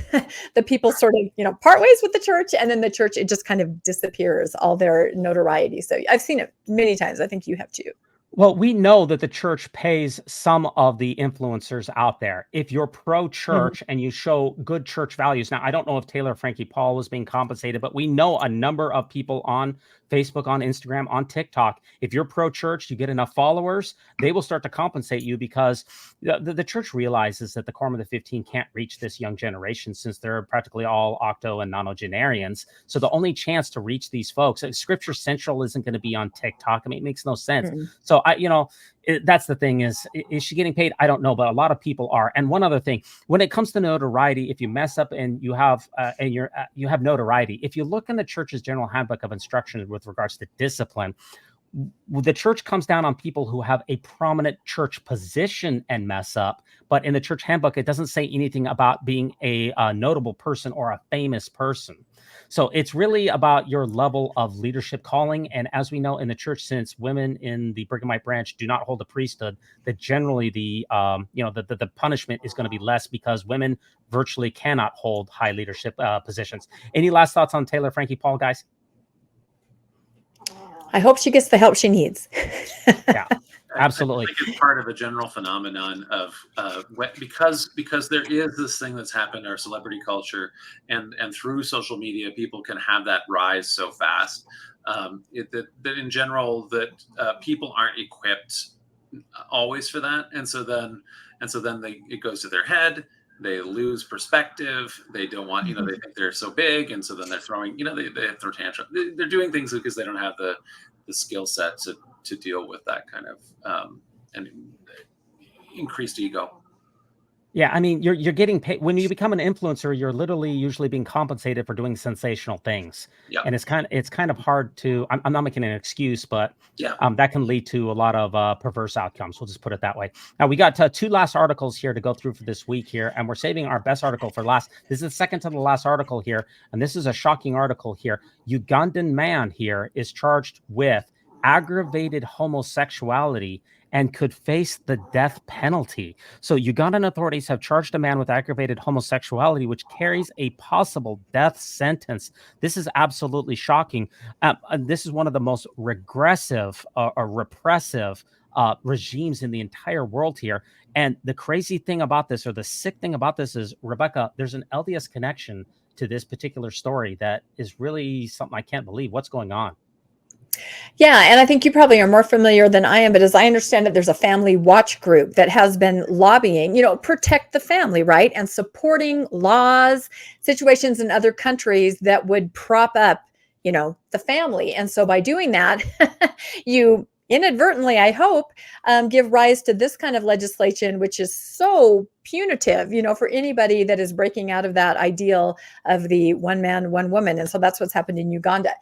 Speaker 4: the people sort of, you know, part ways with the church, and then the church, it just kind of disappears, all their notoriety. So I've seen it many times. I think you have too.
Speaker 2: Well, we know that the church pays some of the influencers out there. If you're pro-church and you show good church values. Now, I don't know if Taylor Frankie Paul was being compensated, but we know a number of people on Facebook, on Instagram, on TikTok. If you're pro-church, you get enough followers, they will start to compensate you, because the church realizes that the Quorum of the 15 can't reach this young generation, since they're practically all octo and nonagenarians. So the only chance to reach these folks, Scripture Central isn't going to be on TikTok. I mean, it makes no sense. So that's the thing is she getting paid? I don't know, but a lot of people are. And one other thing, when it comes to notoriety, if you mess up and you have you have notoriety, if you look in the church's general handbook of instruction with regards to discipline, the church comes down on people who have a prominent church position and mess up, but in the church handbook, it doesn't say anything about being a notable person or a famous person. So it's really about your level of leadership calling. And as we know in the church, since women in the Brighamite branch do not hold the priesthood, that generally the punishment is going to be less because women virtually cannot hold high leadership positions. Any last thoughts on Taylor, Frankie, Paul, guys?
Speaker 4: I hope she gets the help she needs.
Speaker 2: Yeah, absolutely.
Speaker 3: I think it's part of a general phenomenon of because there is this thing that's happened in our celebrity culture, and through social media, people can have that rise so fast that in general that people aren't equipped always for that, and so then it goes to their head. They lose perspective. They don't want, they think they're so big, and so then they're throwing, they throw tantrum. They're doing things because they don't have the skill set to deal with that kind of and increased ego.
Speaker 2: Yeah, I mean, you're getting paid when you become an influencer. You're literally usually being compensated for doing sensational things.
Speaker 3: Yeah.
Speaker 2: And it's kind of hard to. I'm not making an excuse, but
Speaker 3: yeah,
Speaker 2: that can lead to a lot of perverse outcomes. We'll just put it that way. Now we got two last articles here to go through for this week here, and we're saving our best article for last. This is the second to the last article here, and this is a shocking article here. Ugandan man here is charged with aggravated homosexuality and could face the death penalty. So Ugandan authorities have charged a man with aggravated homosexuality, which carries a possible death sentence. This is absolutely shocking. This is one of the most regressive or repressive regimes in the entire world here. And the crazy thing about this, or the sick thing about this, is, Rebecca, there's an LDS connection to this particular story that is really something I can't believe. What's going on?
Speaker 4: Yeah, and I think you probably are more familiar than I am, but as I understand it, there's a family watch group that has been lobbying, protect the family, right? And supporting laws, situations in other countries that would prop up, the family. And so by doing that, you inadvertently, I hope, give rise to this kind of legislation, which is so punitive, for anybody that is breaking out of that ideal of the one man, one woman. And so that's what's happened in Uganda.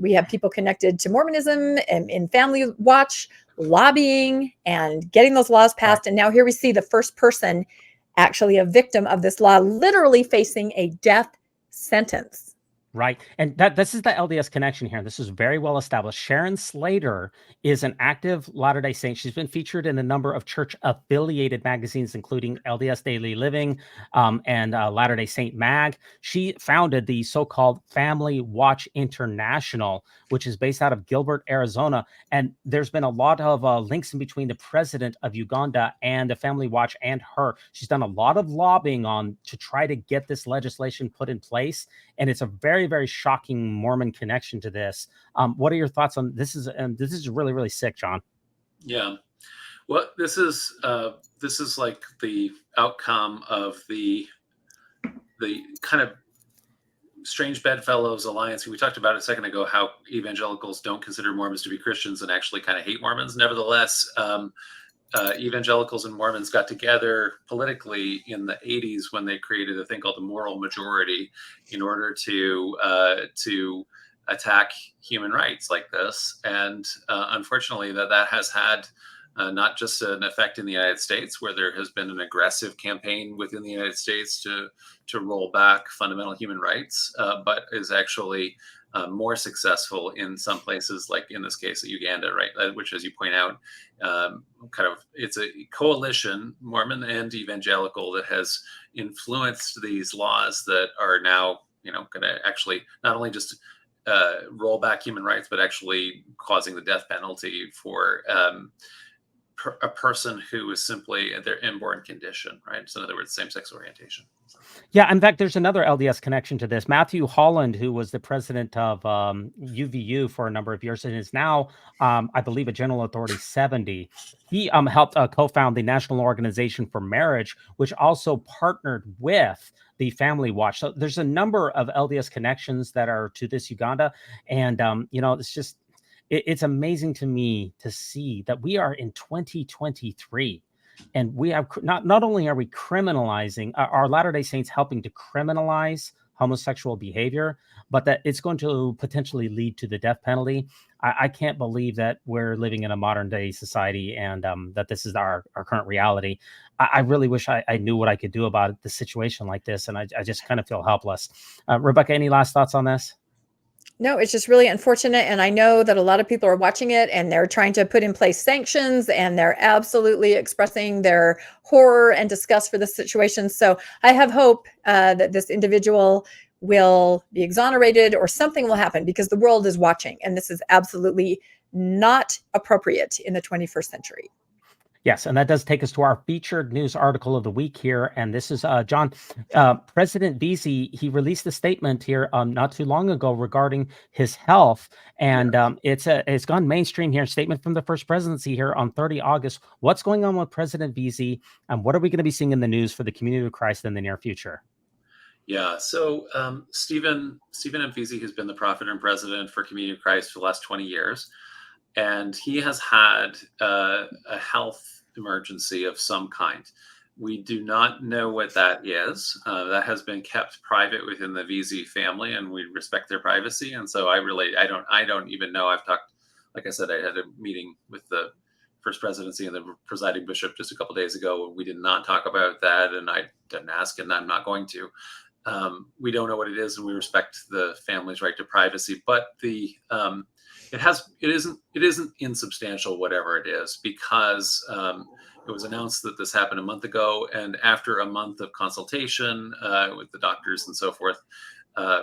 Speaker 4: We have people connected to Mormonism and in Family Watch, lobbying and getting those laws passed. And now here we see the first person, actually a victim of this law, literally facing a death sentence.
Speaker 2: Right. And this is the LDS connection here. This is very well established. Sharon Slater is an active Latter-day Saint. She's been featured in a number of church-affiliated magazines, including LDS Daily Living and Latter-day Saint Mag. She founded the so-called Family Watch International, which is based out of Gilbert, Arizona. And there's been a lot of links in between the president of Uganda and the Family Watch and her. She's done a lot of lobbying to try to get this legislation put in place. And it's a very, very shocking Mormon connection to this. What are your thoughts on this? This is really, really sick, John.
Speaker 3: Yeah. Well, this is like the outcome of the kind of strange bedfellows alliance. We talked about a second ago how evangelicals don't consider Mormons to be Christians and actually kind of hate Mormons. Nevertheless, evangelicals and Mormons got together politically in the 80s when they created a thing called the moral majority in order to attack human rights like this. And unfortunately, that has had not just an effect in the United States, where there has been an aggressive campaign within the United States to roll back fundamental human rights, but is actually more successful in some places, like in this case of Uganda, right? Which, as you point out, it's a coalition, Mormon and evangelical, that has influenced these laws that are now, going to actually not only just roll back human rights, but actually causing the death penalty for a person who is simply their inborn condition, right? So in other words, same-sex orientation.
Speaker 2: Yeah, in fact, there's another LDS connection to this. Matthew Holland, who was the president of UVU for a number of years and is now, I believe, a General Authority 70. He helped co-found the National Organization for Marriage, which also partnered with the Family Watch. So there's a number of LDS connections that are to this Uganda. And, it's just, it's amazing to me to see that we are in 2023. And we have not only are we criminalizing, our Latter-day Saints helping to criminalize homosexual behavior, but that it's going to potentially lead to the death penalty. I can't believe that we're living in a modern day society and that this is our current reality. I really wish I knew what I could do about the situation like this, and I just kind of feel helpless. Rebecca, any last thoughts on this?
Speaker 4: No, it's just really unfortunate. And I know that a lot of people are watching it and they're trying to put in place sanctions, and they're absolutely expressing their horror and disgust for the situation. So I have hope that this individual will be exonerated or something will happen, because the world is watching, and this is absolutely not appropriate in the 21st century.
Speaker 2: Yes, and that does take us to our featured news article of the week here. And this is John, President Veazy. He released a statement here not too long ago regarding his health. And it's gone mainstream here. Statement from the First Presidency here on 30 August. What's going on with President Veazy, and what are we going to be seeing in the news for the community of Christ in the near future?
Speaker 3: Yeah, so Stephen M. Veazy has been the prophet and president for Community of Christ for the last 20 years. And he has had a health emergency of some kind. We do not know what that is. That has been kept private within the Veazy family, and we respect their privacy. And so I don't even know. I've talked, like I said, I had a meeting with the First Presidency and the presiding bishop just a couple of days ago. We did not talk about that, and I didn't ask, and I'm not going to. We don't know what it is, and we respect the family's right to privacy. But it isn't insubstantial, whatever it is, because it was announced that this happened a month ago, and after a month of consultation with the doctors and so forth,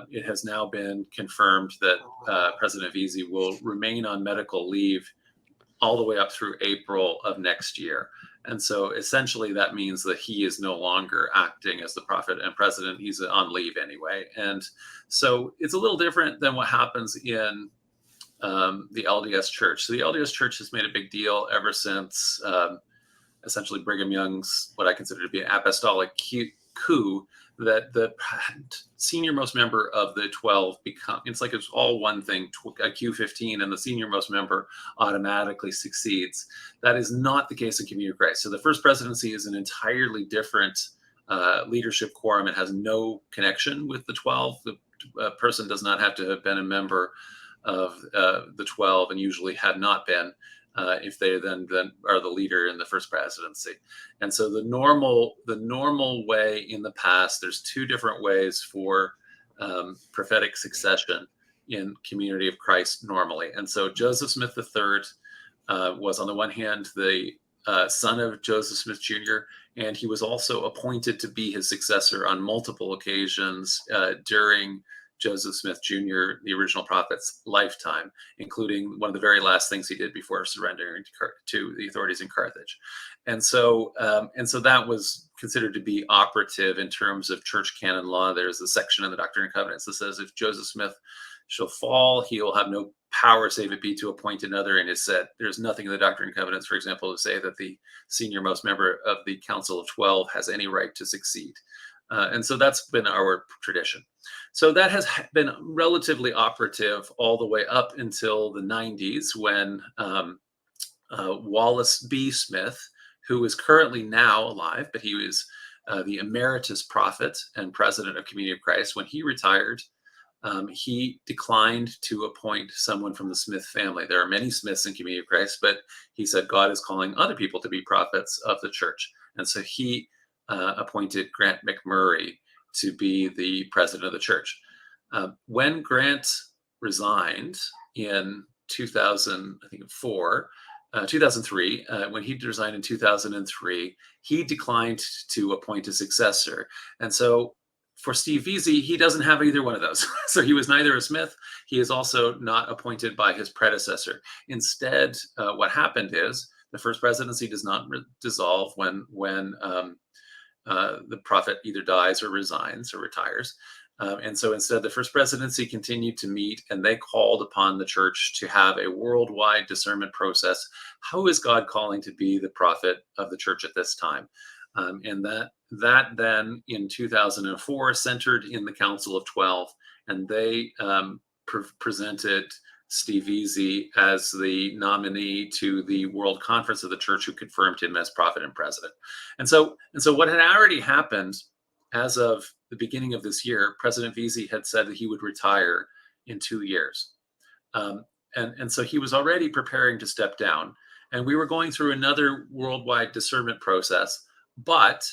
Speaker 3: it has now been confirmed that President Veazy will remain on medical leave all the way up through April of next year. And so essentially that means that he is no longer acting as the prophet and president. He's on leave anyway. And so it's a little different than what happens in the LDS church. So the LDS church has made a big deal ever since essentially Brigham Young's, what I consider to be an apostolic coup, that the senior most member of the 12 it's like it's all one thing, a Q15, and the senior most member automatically succeeds. That is not the case in Community of Christ. So the First Presidency is an entirely different leadership quorum. It has no connection with the 12. The person does not have to have been a member of the 12, and usually had not been, if they then are the leader in the First Presidency. And so the normal way in the past, there's two different ways for prophetic succession in Community of Christ normally. And so Joseph Smith III was, on the one hand, the son of Joseph Smith Jr., and he was also appointed to be his successor on multiple occasions during Joseph Smith Jr., the original prophet's lifetime, including one of the very last things he did before surrendering to the authorities in Carthage. And so that was considered to be operative in terms of church canon law. There's a section in the Doctrine and Covenants that says if Joseph Smith shall fall, he will have no power save it be to appoint another in his stead. There's nothing in the Doctrine and Covenants, for example, to say that the senior most member of the Council of 12 has any right to succeed. And so that's been our tradition. So that has been relatively operative all the way up until the 90s, when Wallace B. Smith, who is currently now alive, but he was the emeritus prophet and president of Community of Christ, when he retired, he declined to appoint someone from the Smith family. There are many Smiths in Community of Christ, but he said God is calling other people to be prophets of the church. And so he appointed Grant McMurray to be the president of the church. When Grant resigned in 2003, when he resigned in 2003, he declined to appoint a successor. And so for Steve Veazy, he doesn't have either one of those. So he was neither a Smith. He is also not appointed by his predecessor. Instead, what happened is the First Presidency does not dissolve when the prophet either dies or resigns or retires. And so instead, the First Presidency continued to meet, and they called upon the church to have a worldwide discernment process. How is God calling to be the prophet of the church at this time? And that then in 2004 centered in the Council of 12, and they presented Steve Veazy as the nominee to the World Conference of the Church, who confirmed him as prophet and president. And so what had already happened as of the beginning of this year, President Veazy had said that he would retire in 2 years. And so he was already preparing to step down. And we were going through another worldwide discernment process. But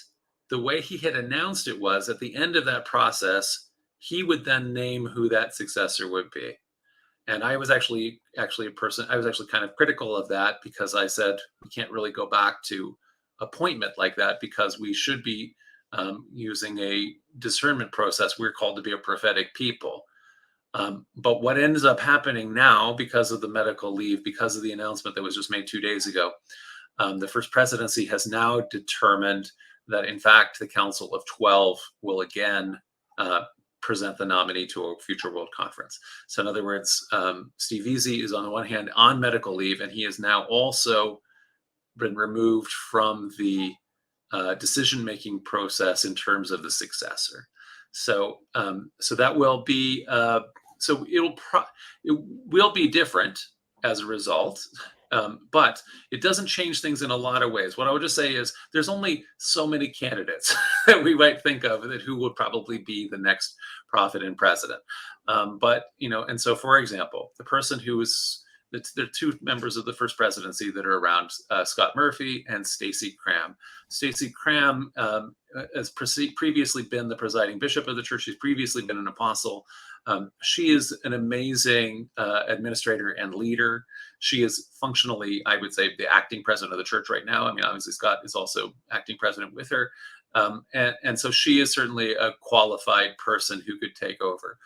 Speaker 3: the way he had announced it was at the end of that process, he would then name who that successor would be. And I was actually kind of critical of that, because I said, we can't really go back to appointment like that, because we should be using a discernment process. We're called to be a prophetic people. But what ends up happening now, because of the medical leave, because of the announcement that was just made 2 days ago, the First Presidency has now determined that, in fact, the Council of 12 will again present the nominee to a future World Conference. So in other words, Steve Veazy is on the one hand on medical leave, and he has now also been removed from the decision-making process in terms of the successor. So that will be it will be different as a result, but it doesn't change things in a lot of ways. What I would just say is there's only so many candidates that we might think of that who would probably be the next prophet and president. But and so, for example, the person who is there are two members of the First Presidency that are around, Scott Murphy and Stacey Cram. Stacey Cram has previously been the presiding bishop of the church. She's previously been an apostle. She is an amazing administrator and leader. She is functionally, I would say, the acting president of the church right now. I mean, obviously Scott is also acting president with her. And so she is certainly a qualified person who could take over.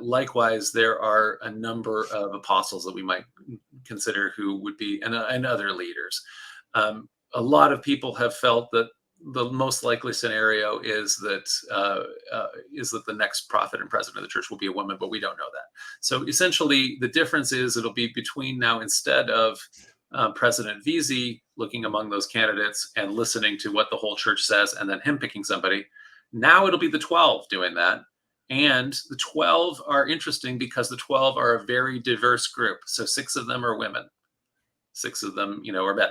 Speaker 3: Likewise, there are a number of apostles that we might consider who would be, and other leaders. A lot of people have felt that the most likely scenario is that the next prophet and president of the church will be a woman, but we don't know that. So essentially, the difference is it'll be between now, instead of President Veazy looking among those candidates and listening to what the whole church says, and then him picking somebody. Now it'll be the 12 doing that. And the 12 are interesting because the 12 are a very diverse group. So 6 of them are women. 6 of them, are men.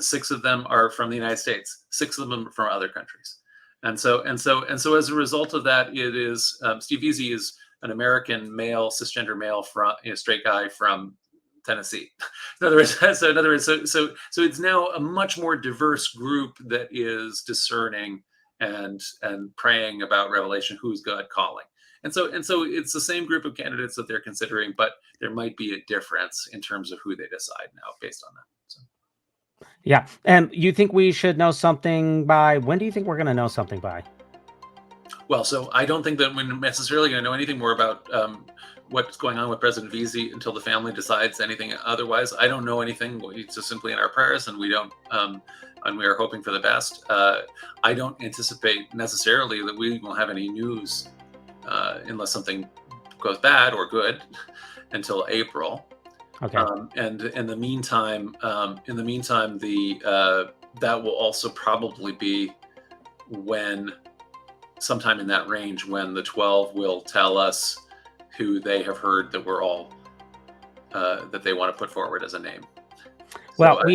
Speaker 3: 6 of them are from the United States. 6 of them are from other countries. And so as a result of that, it is Steve Veazy is an American male, cisgender male, from straight guy from Tennessee. In other words, so it's now a much more diverse group that is discerning and praying about revelation, who's God calling. And so it's the same group of candidates that they're considering, but there might be a difference in terms of who they decide now based on that. So.
Speaker 2: Yeah. And you think we should know something by, when do you think we're going to know something by?
Speaker 3: Well, so I don't think that we're necessarily going to know anything more about what's going on with President Veazy until the family decides anything otherwise. I don't know anything. It's just simply in our prayers, and we don't, and we are hoping for the best. I don't anticipate necessarily that we will have any news unless something goes bad or good until April.
Speaker 2: Okay.
Speaker 3: And in the meantime, that will also probably be sometime in that range when the 12 will tell us who they have heard that we're all that they want to put forward as a name.
Speaker 2: Well, so,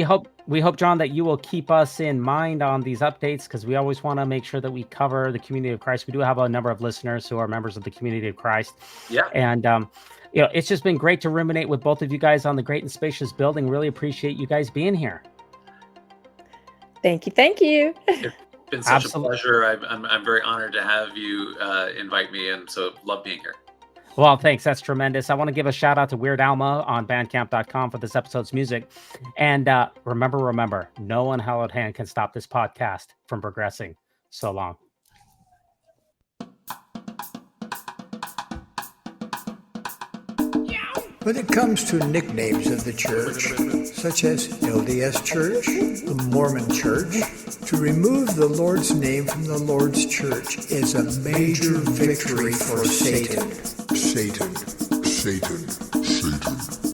Speaker 2: we hope, John, that you will keep us in mind on these updates, because we always want to make sure that we cover the community of Christ. We do have a number of listeners who are members of the community of Christ. Yeah. And it's just been great to ruminate with both of you guys on the great and spacious building. Really appreciate you guys being here.
Speaker 4: Thank you.
Speaker 3: It's been such a pleasure. I'm very honored to have you invite me, and so love being here.
Speaker 2: Well, thanks. That's tremendous. I want to give a shout out to Weird Alma on bandcamp.com for this episode's music. And remember, no unhallowed hand can stop this podcast from progressing. So long.
Speaker 5: When it comes to nicknames of the church, such as LDS Church, the Mormon Church, to remove the Lord's name from the Lord's church is a major victory for Satan.